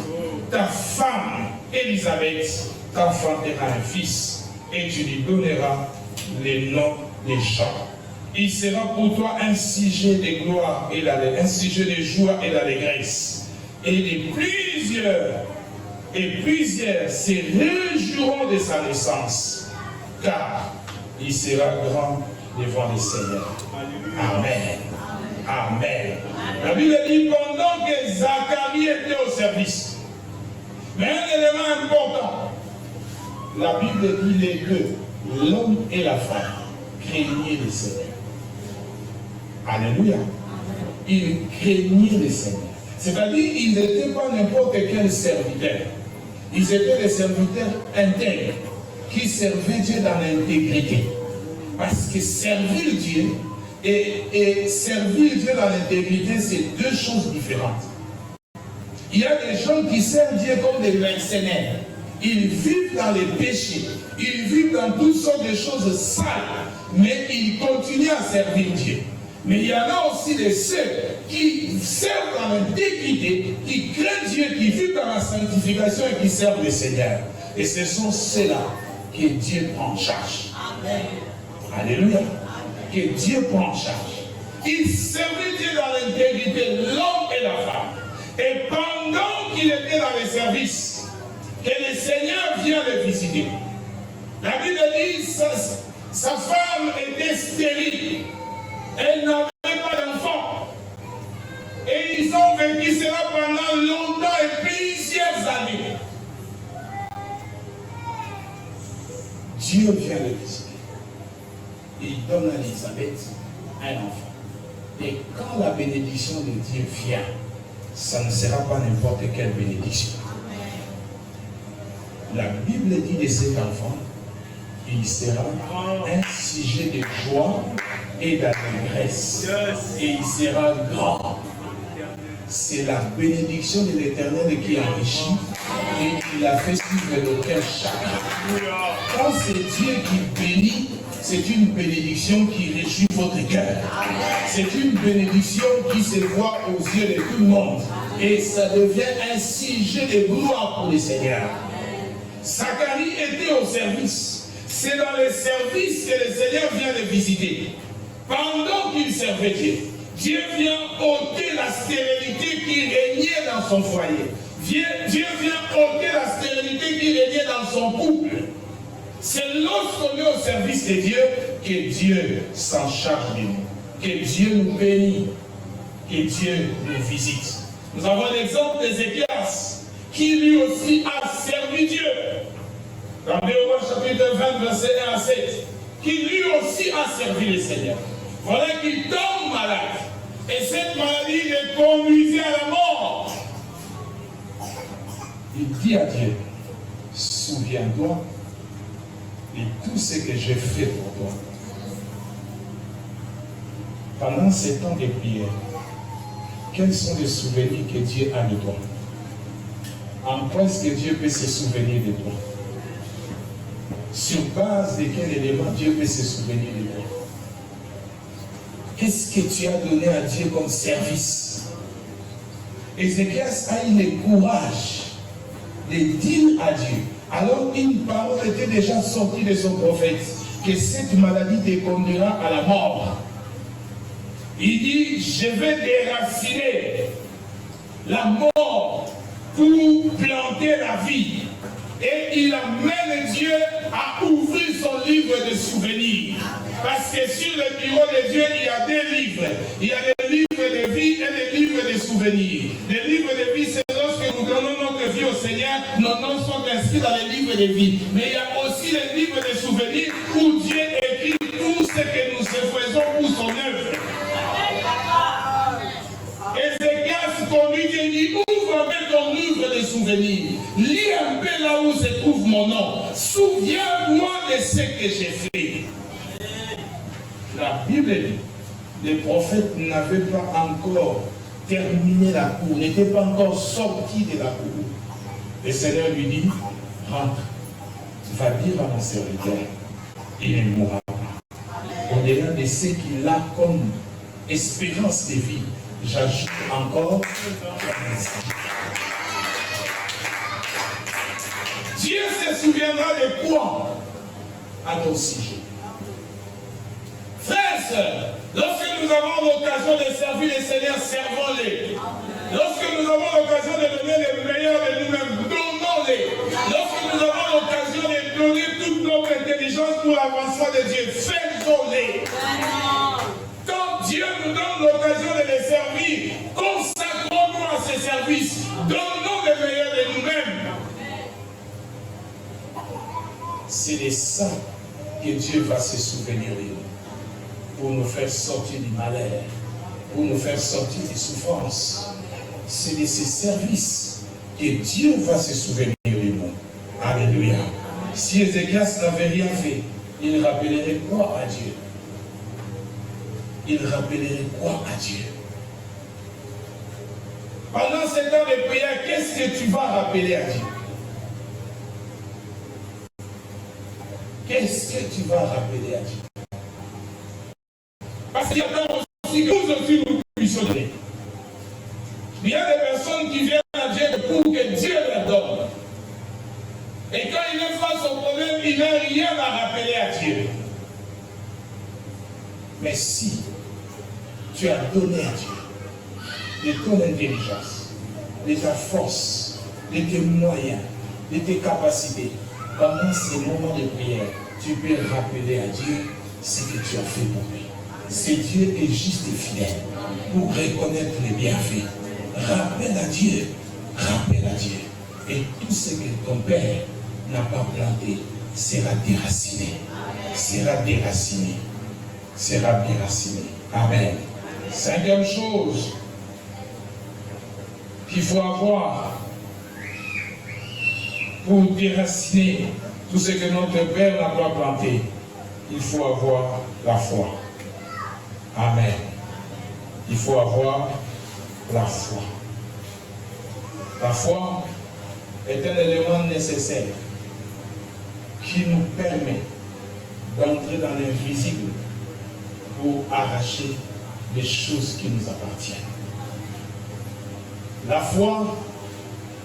Ta femme, Élisabeth, t'enfantera un fils, et tu lui donneras les noms des gens. Il sera pour toi un sujet de gloire et un sujet de joie et d'allégresse. Et plusieurs se réjouiront de sa naissance, car il sera grand devant le Seigneur. Amen. Amen. La Bible dit pendant que Zacharie était au service. Mais un élément important, la Bible dit les deux, l'homme et la femme, craignaient le Seigneur. Alléluia. Ils craignaient le Seigneur. C'est-à-dire, ils n'étaient pas n'importe quel serviteur. Ils étaient des serviteurs intègres qui servaient Dieu dans l'intégrité. Parce que servir Dieu et servir Dieu dans l'intégrité, c'est deux choses différentes. Il y a des gens qui servent Dieu comme des mercenaires. Ils vivent dans les péchés. Ils vivent dans toutes sortes de choses sales. Mais ils continuent à servir Dieu. Mais il y en a aussi des ceux qui servent dans l'intégrité, qui craignent Dieu, qui vivent dans la sanctification et qui servent le Seigneur. Et ce sont ceux-là que Dieu prend en charge. Amen. Alléluia. Que Dieu prend en charge. Ils servaient Dieu dans l'intégrité, l'homme et la femme. Et pendant qu'il était dans le service, que le Seigneur vient le visiter. La Bible dit que sa femme était stérile. Elle n'avait pas d'enfant. Et ils ont vécu cela pendant longtemps et plusieurs années. Dieu vient le visiter. Il donne à Élisabeth un enfant. Et quand la bénédiction de Dieu vient, ça ne sera pas n'importe quelle bénédiction. La Bible dit de cet enfant, il sera un sujet de joie et d'allégresse. Et il sera grand. C'est la bénédiction de l'Éternel qui enrichit et il a fait suivre le cœur chacun. Quand c'est Dieu qui bénit, c'est une bénédiction qui réjouit votre cœur. C'est une bénédiction qui se voit aux yeux de tout le monde. Et ça devient un sujet de gloire pour le Seigneur. Zacharie était au service. C'est dans le service que le Seigneur vient le visiter. Pendant qu'il servait Dieu, Dieu vient ôter la stérilité qui régnait dans son foyer. Dieu vient ôter la stérilité qui régnait dans son couple. C'est lorsqu'on est au service de Dieu que Dieu s'en charge de nous. Que Dieu nous bénit. Que Dieu nous visite. Nous avons l'exemple d'Ézéchias, qui lui aussi a servi Dieu. Dans Deutéronome chapitre 20, verset 1 à 7, qui lui aussi a servi le Seigneur. Voilà qu'il tombe malade. Et cette maladie le conduisait à la mort. Il dit à Dieu, souviens-toi de tout ce que j'ai fait pour toi. Pendant ces temps de prière, quels sont les souvenirs que Dieu a de toi? En quoi est-ce que Dieu peut se souvenir de toi? sur base de quel élément Dieu peut se souvenir de toi? Qu'est-ce que tu as donné à Dieu comme service? Ézéchias a eu le courage de dire à Dieu, alors une parole était déjà sortie de son prophète, que cette maladie te conduira à la mort. Il dit, je vais déraciner la mort pour planter la vie. Et il amène Dieu à ouvrir son livre de souvenirs. Parce que sur le bureau de Dieu, il y a deux livres. Il y a les livres de vie et les livres de souvenirs. Les livres de vie, c'est lorsque nous donnons notre vie au Seigneur, nos noms sont inscrits dans les livres de vie. Mais il y a aussi les livres de souvenirs où Dieu écrit tout ce que nous faisons pour son œuvre. Ézéchias, qu'on lui dit, ouvre ton livre de souvenirs. Lis un peu là où se trouve mon nom. Souviens-moi de ce que j'ai fait. La Bible dit, les prophètes n'avaient pas encore terminé la cour, n'étaient pas encore sortis de la cour. Le Seigneur lui dit, rentre, va dire à mon serviteur, il ne mourra pas. Au-delà de ce qu'il a comme espérance de vie, j'ajoute encore Dieu se souviendra de quoi à ton sujet. Frères et sœurs, lorsque nous avons l'occasion de servir les Seigneurs, servons-les. Lorsque nous avons l'occasion de donner le meilleur de nous-mêmes, donnons-les. Lorsque nous avons l'occasion de donner toute notre intelligence pour l'avancement de Dieu, faisons-les. Quand Dieu nous donne l'occasion de les servir, consacrons-nous à ces services. Donnons le meilleur de nous-mêmes. C'est de ça que Dieu va se souvenir de nous. Pour nous faire sortir du malheur, pour nous faire sortir des souffrances. C'est de ces services que Dieu va se souvenir de nous. Alléluia. Si Ézéchias n'avait rien fait, il rappellerait quoi à Dieu? Il rappellerait quoi à Dieu? Pendant ce temps de prière, qu'est-ce que tu vas rappeler à Dieu? Qu'est-ce que tu vas rappeler à Dieu? Parce qu'il y a aussi que nous aussi nous puissions donner. Il y a des personnes qui viennent à Dieu pour que Dieu leur donne. Et quand il est face au problème, il n'a rien à rappeler à Dieu. Mais si tu as donné à Dieu de ton intelligence, de ta force, de tes moyens, de tes capacités, pendant ces moments de prière, tu peux rappeler à Dieu ce que tu as fait pour lui. Si Dieu est juste et fidèle pour reconnaître les bienfaits, rappelle à Dieu, et tout ce que ton Père n'a pas planté sera déraciné, sera déraciné. Amen. Cinquième chose qu'il faut avoir pour déraciner tout ce que notre Père n'a pas planté, il faut avoir la foi. Amen. Il faut avoir la foi. La foi est un élément nécessaire qui nous permet d'entrer dans l'invisible pour arracher les choses qui nous appartiennent. La foi,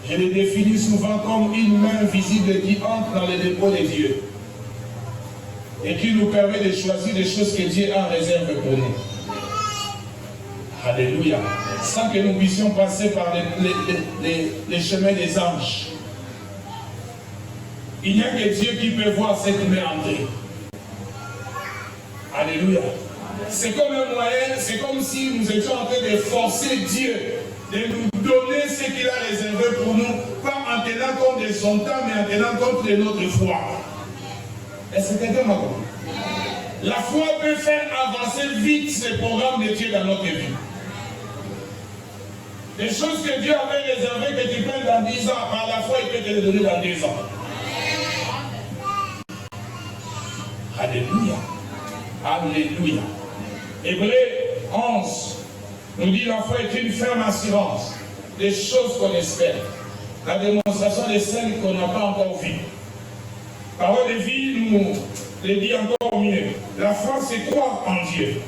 je l'ai définie souvent comme une main visible qui entre dans les dépôts de Dieu et qui nous permet de choisir les choses que Dieu a réservées pour nous. Alléluia. Sans que nous puissions passer par les chemins des anges. Il n'y a que Dieu qui peut voir cette main entrer. Alléluia. C'est comme un moyen, c'est comme si nous étions en train de forcer Dieu de nous donner ce qu'il a réservé pour nous, pas en tenant compte de son temps, mais en tenant compte de notre foi. Est-ce que quelqu'un m'a compris? La foi peut faire avancer vite ce programme de Dieu dans notre vie. Les choses que Dieu avait réservées que tu peux dans 10 ans, par la foi, il peut te les donner dans 2 ans. Alléluia. Alléluia. Hébreux 11 nous dit la foi est une ferme assurance des choses qu'on espère, la démonstration de celles qu'on n'a pas encore vues. Parole de vie nous le dit encore mieux. La foi, c'est croire en Dieu.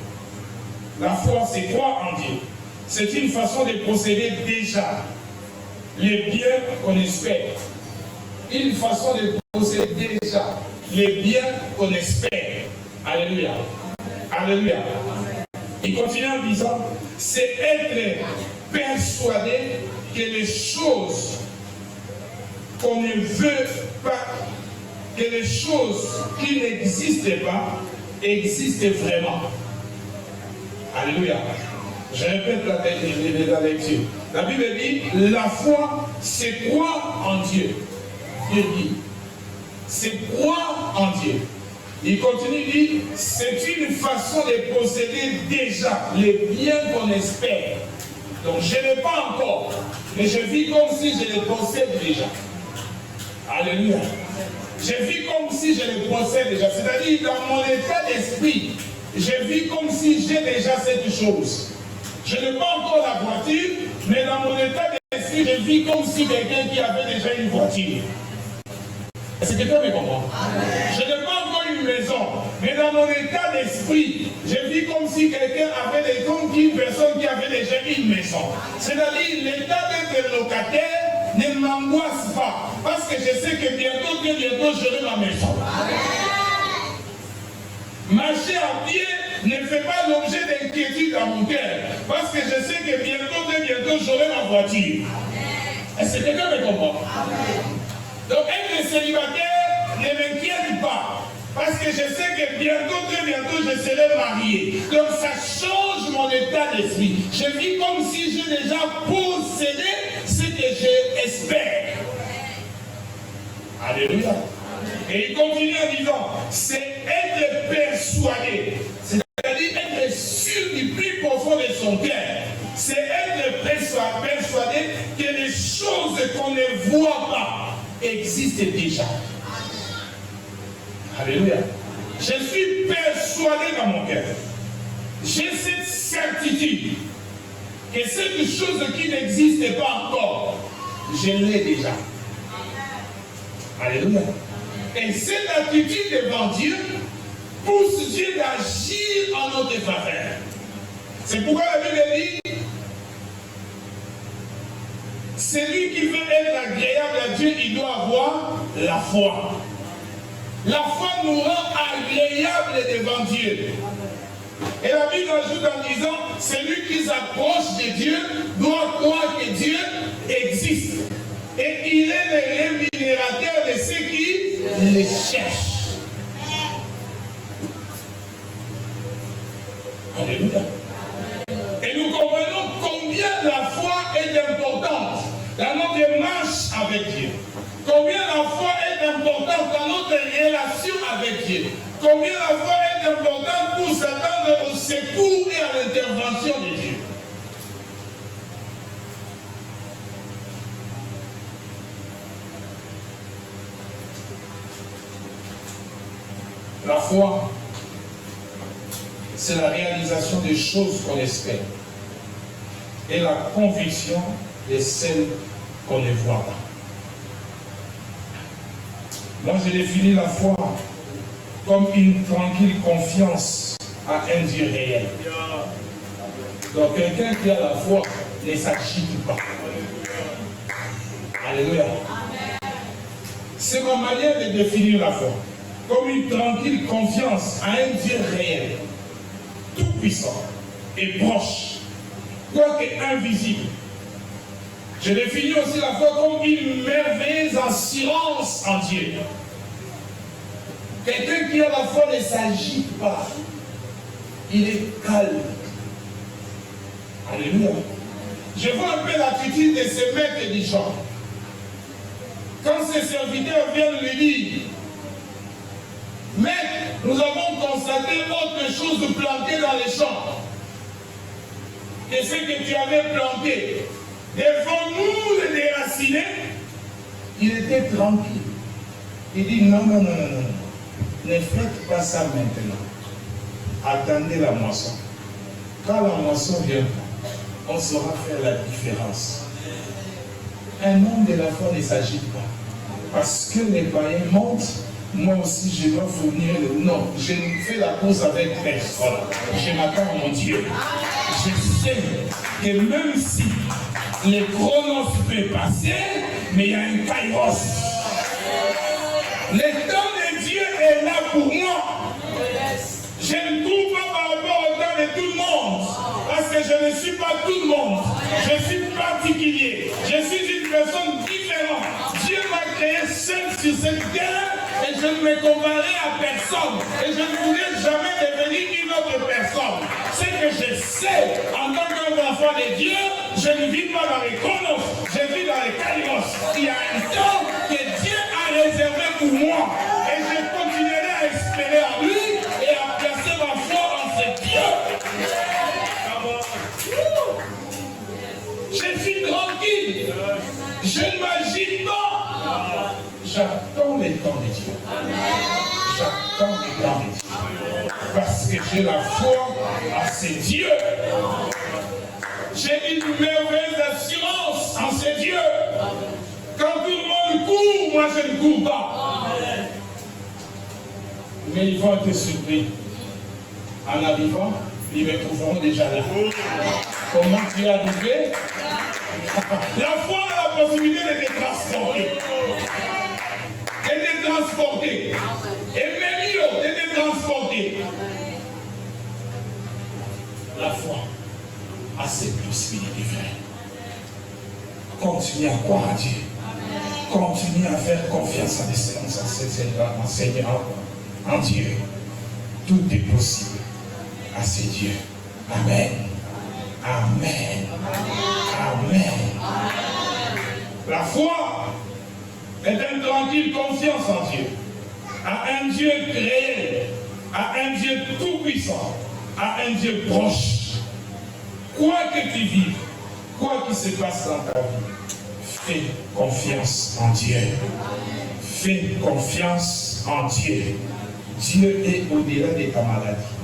La foi, c'est croire en Dieu. C'est une façon de posséder déjà les biens qu'on espère. Une façon de posséder déjà les biens qu'on espère. Alléluia. Alléluia. Il continue en disant, c'est être persuadé que les choses qu'on ne veut pas, que les choses qui n'existent pas, existent vraiment. Alléluia. Je répète la lecture. La Bible dit, la foi, c'est croire en Dieu. Dieu dit, c'est croire en Dieu. Il continue, il dit, c'est une façon de posséder déjà les biens qu'on espère. Donc je n'ai pas encore, mais je vis comme si je les possède déjà. Alléluia. Je vis comme si je les possède déjà. C'est-à-dire, dans mon état d'esprit, je vis comme si j'ai déjà cette chose. Je n'ai pas encore la voiture, mais dans mon état d'esprit, je vis comme si quelqu'un qui avait déjà une voiture. Est-ce que quelqu'un me comprend? Je n'ai pas encore une maison, mais dans mon état d'esprit, je vis comme si quelqu'un avait une personne qui avait déjà une maison. C'est-à-dire, l'état d'être locataire ne m'angoisse pas, parce que je sais que bientôt, très bientôt, j'aurai ma maison. Marcher à pied ne fait pas l'objet d'inquiétude dans mon cœur, parce que je sais que bientôt, très bientôt, j'aurai ma voiture. Est-ce que quelqu'un me comprend? Donc être célibataire ne m'inquiète pas, parce que je sais que bientôt, très bientôt, je serai marié. Donc ça change mon état d'esprit. Je vis comme si j'ai déjà possédé ce que j'espère. Alléluia. Et il continue en disant, c'est être persuadé, c'est-à-dire être sûr du plus profond de son cœur. C'est être persuadé que les choses qu'on ne voit pas existent déjà. Alléluia. Je suis persuadé dans mon cœur. J'ai cette certitude que cette chose qui n'existe pas encore, je l'ai déjà. Alléluia. Et cette attitude devant Dieu pousse Dieu d'agir en notre faveur. C'est pourquoi la Bible dit, celui qui veut être agréable à Dieu, il doit avoir la foi. La foi nous rend agréables devant Dieu. Et la Bible ajoute en disant, celui qui s'approche de Dieu doit croire que Dieu existe. Et il est le rémunérateur de ceux qui les cherchent. Alléluia. Et nous comprenons combien la foi est importante dans notre marche avec Dieu. Combien la foi est importante dans notre relation avec Dieu. Combien la foi est importante pour s'attendre au secours et à l'intervention de Dieu. La foi, c'est la réalisation des choses qu'on espère et la conviction de celles qu'on ne voit pas. Moi, je définis la foi comme une tranquille confiance à un Dieu réel. Donc, quelqu'un qui a la foi ne s'agite pas. Alléluia. C'est ma manière de définir la foi. Comme une tranquille confiance à un Dieu réel, tout puissant et proche, quoique invisible. Je définis aussi la foi comme une merveilleuse assurance en Dieu. Quelqu'un qui a la foi ne s'agite pas. Il est calme. Alléluia. Je vois un peu l'attitude de ce maître du chant. Quand ses serviteurs viennent lui dire, mais nous avons constaté autre chose plantée dans les champs que ce que tu avais planté. Devons-nous le déraciner? Il était tranquille. Il dit non, non, non, non, non. Ne faites pas ça maintenant. Attendez la moisson. Quand la moisson viendra, on saura faire la différence. Un homme de la foi ne s'agite pas. Parce que les païens montent moi aussi je dois fournir le nom. Je ne fais la course avec personne. Je m'attends à mon Dieu. Je sais que même si les chronos peuvent passer, mais il y a un kairos. Le temps de Dieu est là pour moi. Je ne cours pas par rapport au temps de tout le monde. Parce que je ne suis pas tout le monde. Je suis particulier. Je suis une personne différente. Dieu m'a créé seul sur cette terre et je ne me comparais à personne. Et je ne voulais jamais devenir une autre personne. Ce que je sais en tant qu'enfant de Dieu, je ne vis pas dans les chronos, je vis dans les kairos. Il y a un temps que Dieu a réservé pour moi. Et je continuerai à espérer en lui et à placer ma foi en ce Dieu. Je suis tranquille. Je ne m'agite pas. J'attends le temps de Dieu. J'attends le temps de Dieu. Parce que j'ai la foi à ce Dieu. J'ai une merveilleuse assurance en ce Dieu. Quand tout le monde court, moi je ne cours pas. Mais ils vont être surpris. En arrivant, ils me trouveront déjà là. Comment tu es arrivé? La foi a la possibilité de te transporter. De te transporter. Et même mieux, de te transporter. La foi a ses possibilités, frère. Continue à croire à Dieu. Continue à faire confiance à l'excellence, en Seigneur, en Dieu. Tout est possible à ces dieux. Amen. Amen. Amen. La foi est une tranquille confiance en Dieu. À un Dieu créé, à un Dieu tout-puissant, à un Dieu proche. Quoi que tu vives, quoi qu'il se passe dans ta vie, fais confiance en Dieu. Fais confiance en Dieu. Dieu est au-delà de ta maladie.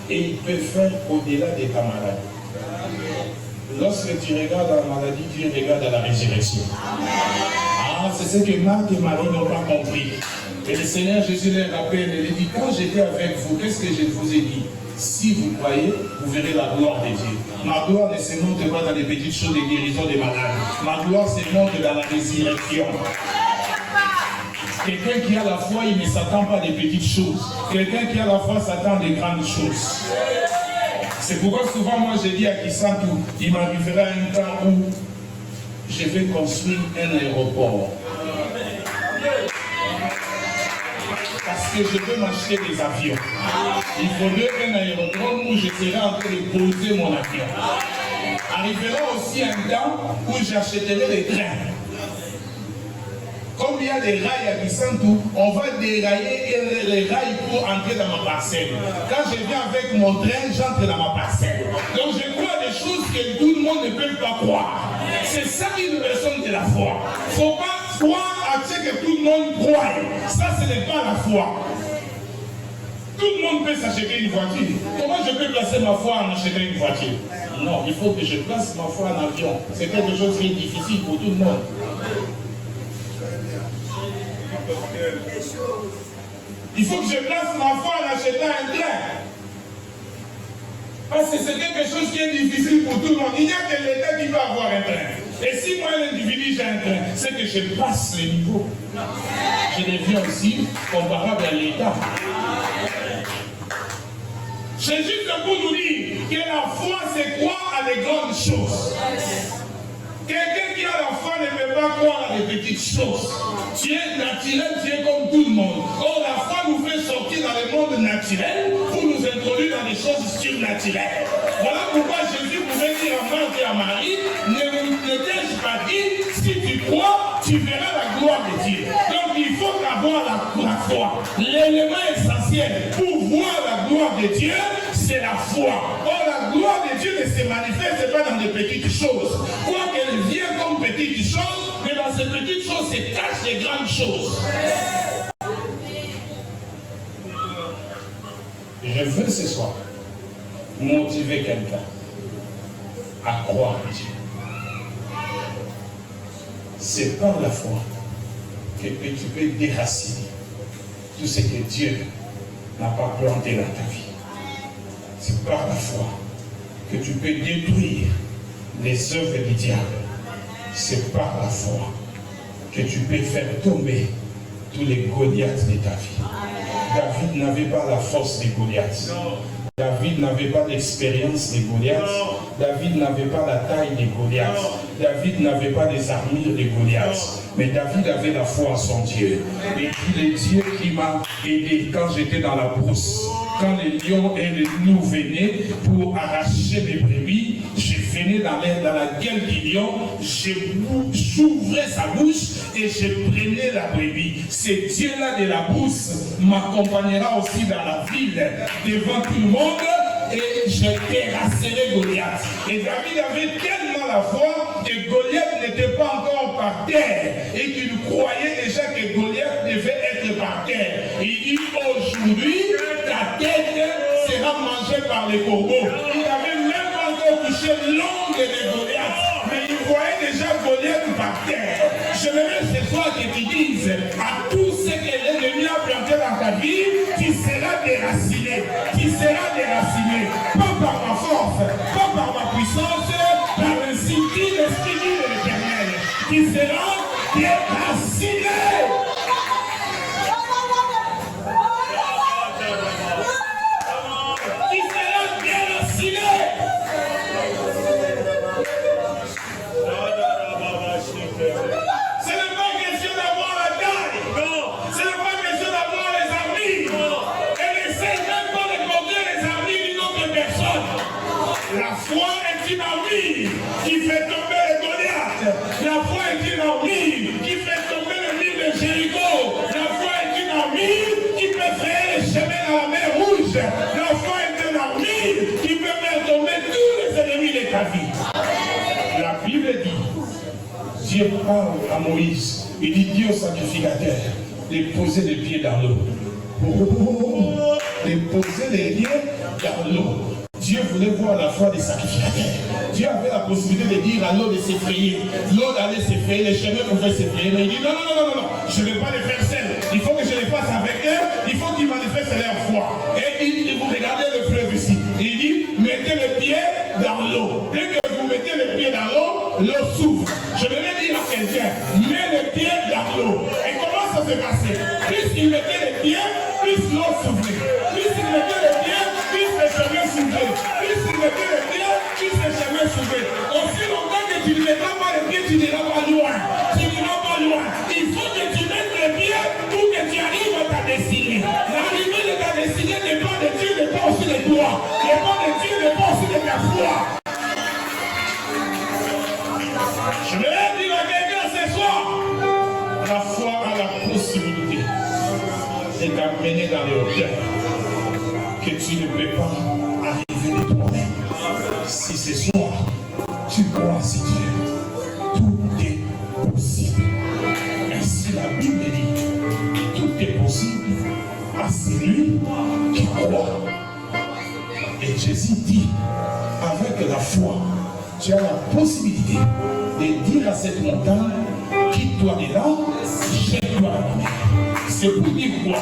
Et il peut faire au-delà de ta maladie. Lorsque tu regardes la maladie, Dieu regarde à la résurrection. Ah, c'est ce que Marc et Marie n'ont pas compris. Et le Seigneur Jésus leur rappelle, il dit, quand j'étais avec vous, qu'est-ce que je vous ai dit? Si vous croyez, vous verrez la gloire de Dieu. Ma gloire ne se montre pas dans les petites choses de guérison des malades. Ma gloire se montre dans la résurrection. Quelqu'un qui a la foi, il ne s'attend pas des petites choses. Quelqu'un qui a la foi s'attend des grandes choses. C'est pourquoi souvent moi je dis à Kisantou, il m'arrivera un temps où je vais construire un aéroport. Parce que je veux m'acheter des avions. Il faudrait un aérodrome où je serai en train de poser mon avion. Arrivera aussi un temps où j'achèterai des trains. Comme il y a des rails à Kisantou, on va dérailler les rails pour entrer dans ma parcelle. Quand je viens avec mon train, j'entre dans ma parcelle. Donc je crois des choses que tout le monde ne peut pas croire. C'est ça une personne de la foi. Il ne faut pas croire à ce que tout le monde croit. Ça, ce n'est pas la foi. Tout le monde peut s'acheter une voiture. Comment je peux placer ma foi en achetant une voiture? Non, il faut que je place ma foi en avion. C'est quelque chose qui est difficile pour tout le monde. Il faut que je place ma foi en achetant un train. Parce que c'est quelque chose qui est difficile pour tout le monde. Il n'y a que l'État qui peut avoir un train. Et si moi, l'individu, j'ai un train, c'est que je passe le niveau. Je deviens aussi comparable à l'État. C'est juste pour nous dire que la foi, c'est croire à des grandes choses. Quelqu'un qui a la foi ne peut pas croire à des petites choses. Tu es naturel, tu es comme tout le monde. Or, la foi nous fait sortir dans le monde naturel pour nous introduire dans des choses surnaturelles. Voilà pourquoi Jésus pouvait dire à Marthe et à Marie, ne t'ai-je pas dit, si tu crois, tu verras la gloire de Dieu. Donc, il faut avoir la foi. L'élément essentiel pour voir la gloire de Dieu, c'est la foi. Or, la gloire de Dieu ne se manifeste pas dans des petites choses. Quoi qu'elle vienne comme petites choses, mais dans ces petites choses se cachent des grandes choses. Je veux ce soir motiver quelqu'un à croire en Dieu. C'est par la foi que tu peux déraciner tout ce que Dieu n'a pas planté dans ta vie. C'est par la foi que tu peux détruire les œuvres du diable. C'est par la foi que tu peux faire tomber tous les Goliaths de ta vie. David n'avait pas la force des Goliaths. David n'avait pas l'expérience des Goliaths. David n'avait pas la taille des Goliaths. David n'avait pas les armures des Goliaths. Mais David avait la foi en son Dieu. Et il est Dieu qui m'a aidé quand j'étais dans la brousse. Quand les lions et les loups venaient pour arracher mes brebis, je venais dans la gueule du lion, j'ouvrais sa bouche et je prenais la brebis. Ce Dieu-là de la brousse m'accompagnera aussi dans la ville, devant tout le monde, et je terrasserai Goliath. Et David avait tellement la foi que Goliath n'était pas encore par terre et qu'il croyait déjà que Goliath devait être par terre. Il dit aujourd'hui, ta tête sera mangée par les corbeaux. Il n'avait même pas encore touché l'ongle de Goliath, mais il voyait déjà Goliath par terre. Je voudrais ce soir que tu dises à tout ce que l'ennemi a planté dans ta vie, tu seras déraciné. Tu seras déraciné. Pas par ma force, pas par ma puissance, par ainsi dit l'Esprit de l'Éternel. Tu seras déraciné. La foi est une armure qui fait tomber les Goliaths. La foi est une armure qui fait tomber le mur de Jéricho. La foi est une armure qui peut faire les chemins dans la mer Rouge. La foi est une armure qui peut faire tomber tous les ennemis de ta vie. La Bible dit, Dieu parle à Moïse, il dit Dieu au sacrificateur, de poser les pieds dans l'eau. De poser les pieds dans l'eau. Dieu voulait voir la foi des sacrificateurs. Dieu avait la possibilité de dire à l'eau de s'effrayer. L'eau allait s'effrayer, les chemins pouvaient s'effrayer. Mais il dit non, je ne vais pas les faire seuls. Il faut que je les fasse avec eux. Il faut qu'ils manifestent leur foi. Et il dit, vous regardez le fleuve ici. Il dit, mettez les pieds dans l'eau. Dès que vous mettez les pieds dans l'eau, l'eau s'ouvre. Je vais dire à quelqu'un, mets les pieds dans l'eau. Et comment ça s'est passé? Plus il mettait les pieds, plus l'eau s'ouvrait. Plus il mettait les pieds, plus les chemins s'ouvraient. Plus il mettait les pieds, plus les chemins s'ouvraient. Aussi longtemps que tu ne mettras pas les pieds, tu n'iras pas loin. Tu n'iras pas loin. Il faut que tu mettes les pieds pour que tu arrives à ta destinée. L'arrivée de ta destinée dépend de Dieu, dépend aussi de toi. Dépend de Dieu, dépend aussi de ta foi. Je vais dire à quelqu'un ce soir, la foi a la possibilité de t'amener dans les hauteurs que tu ne peux pas arriver de toi-même. Si ce soir, tu crois en Dieu, tout est possible. Ainsi la Bible dit, tout est possible à celui qui croit. Et Jésus dit, avec la foi, tu as la possibilité de dire à cette montagne, quitte-toi de là, jette-toi à la mer. C'est pour dire quoi?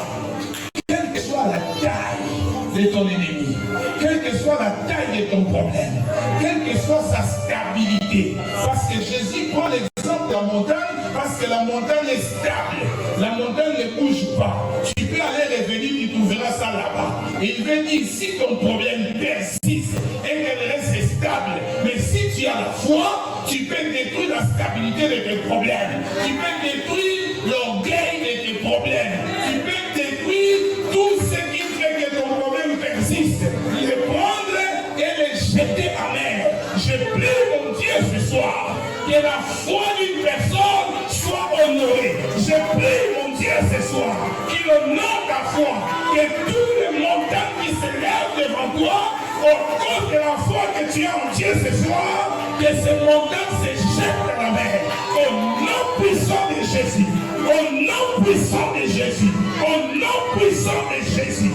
Quelle que soit la taille de ton ennemi, quelle que soit la taille de ton problème, quelle que soit sa stabilité, parce que Jésus prend l'exemple de la montagne, parce que la montagne est stable, la montagne ne bouge pas. Tu peux aller revenir, tu trouveras ça là-bas. Et il veut dire, si ton problème persiste et qu'elle reste stable, mais si tu as la foi, tu peux détruire la stabilité de tes problèmes. Tu peux détruire l'orgueil de tes problèmes. Tu peux détruire tout ce qui fait que ton problème persiste. Le prendre et le jeter à mer. Je prie mon Dieu ce soir que la foi d'une personne soit honorée. Je prie mon Dieu ce soir qu'il honore ta foi. Que tous les montagnes qui se lèvent devant toi, au cause de la foi que tu as en Dieu ce soir, que ces montagnes se jettent dans la mer. Au nom puissant de Jésus. Au nom puissant de Jésus. Au nom puissant de Jésus.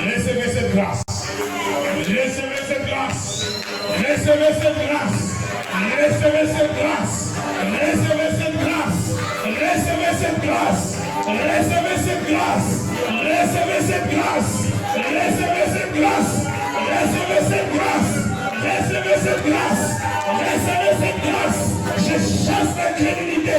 Recevez cette grâce. Recevez cette grâce. Recevez cette grâce. Recevez cette grâce. Recevez cette grâce. Recevez cette grâce. cette grâce. Recevez cette grâce. Recevez cette grâce. Recevez cette grâce. Recevez cette grâce. Recevez cette grâce. Recevez cette grâce. Je chasse l'incrédulité.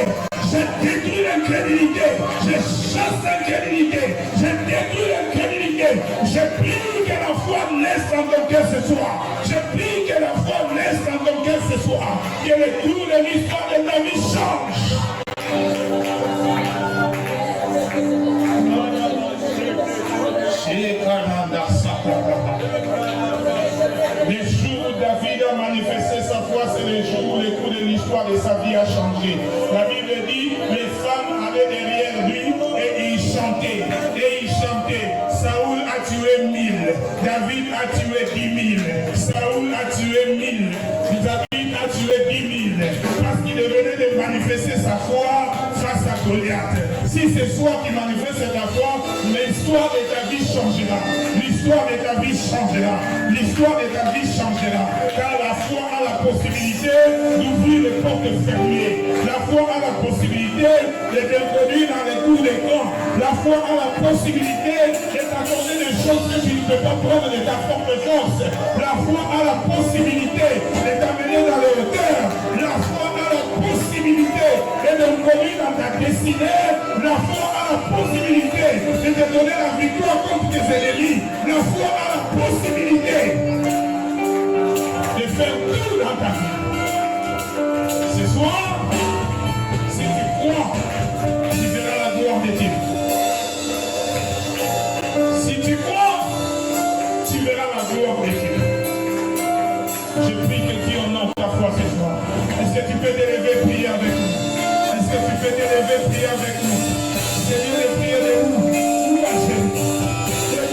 Je détruis l'incrédulité. Je chasse l'incrédulité. Je détruis l'incrédulité. Je prie que la foi naisse dans ton cœur ce soir. Je prie que la foi naisse dans ton cœur ce soir. Que le cours de l'histoire de ta vie change. Les jours où David a manifesté sa foi, c'est les jours où le cours de l'histoire de sa vie a changé. La Bible dit, les femmes allaient derrière lui et ils chantaient. Et ils chantaient. Saoul a tué 1000. David a tué 10 000. Saoul a tué 1000. David a tué 10 000. Parce qu'il venait de manifester sa foi face à Goliath. Si c'est toi qui manifeste ta foi, l'histoire de ta vie changera. L'histoire de ta vie changera. L'histoire de ta vie changera. Car la foi a la possibilité d'ouvrir les portes fermées. La foi a la possibilité de t'introduire dans les cours des camps. La foi a la possibilité de t'accorder des choses que tu ne peux pas prendre de ta propre force. La foi a la possibilité de t'amener dans les hauteurs. La foi a la possibilité de t'introduire dans ta destinée. La foi a la possibilité de te donner la victoire contre tes ennemis. La foi a la possibilité de faire tout dans ta vie. Ce soir, si tu crois, tu verras la gloire de Dieu. Si tu crois, tu verras la gloire de Dieu. Je prie que Dieu honore ta foi ce soir. Est-ce que tu peux te lever, prier avec nous? Est-ce que tu peux te lever, prier avec nous? Seigneur, les prières de où? Où à genoux?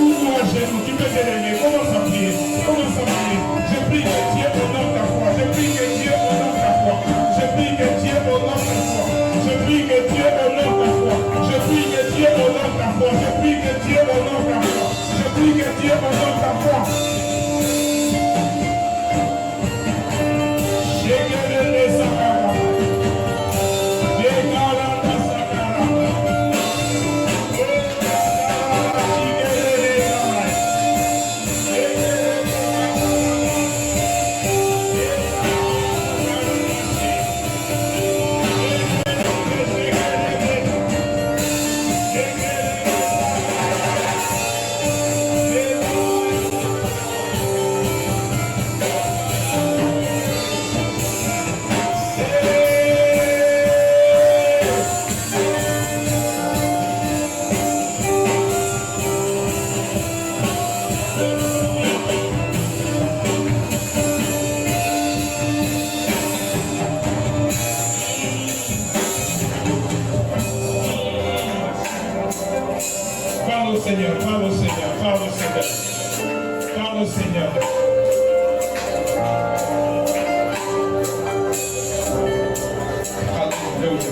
Où à genoux? Tu peux te lever. Commence à prier. Commence à prier. Je prie que Dieu honore ta foi. Je prie que Dieu honore ta foi. Je prie que Dieu honore ta foi. Je prie que Dieu honore ta foi. Je prie que Dieu honore ta foi. Je prie que Dieu honore ta foi. Je prie que Dieu honore ta foi. Seigneur, parle au Seigneur, parle au Seigneur, parle au Seigneur. Alléluia.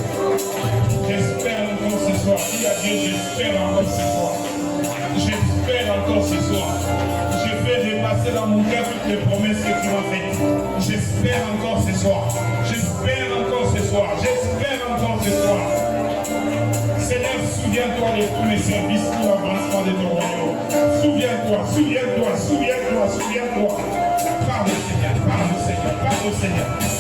J'espère encore ce soir. Dis à Dieu, j'espère encore ce soir. J'espère encore ce soir. Je fais dépasser dans mon cœur toutes les promesses que tu m'as faites. J'espère encore ce soir. J'espère encore ce soir. J'espère encore ce soir. Seigneur, souviens-toi de tous les services pour l'avancement de ton royaume. Souviens-toi, souviens-toi, souviens-toi, souviens-toi. Parle au Seigneur, parle au Seigneur, parle au Seigneur.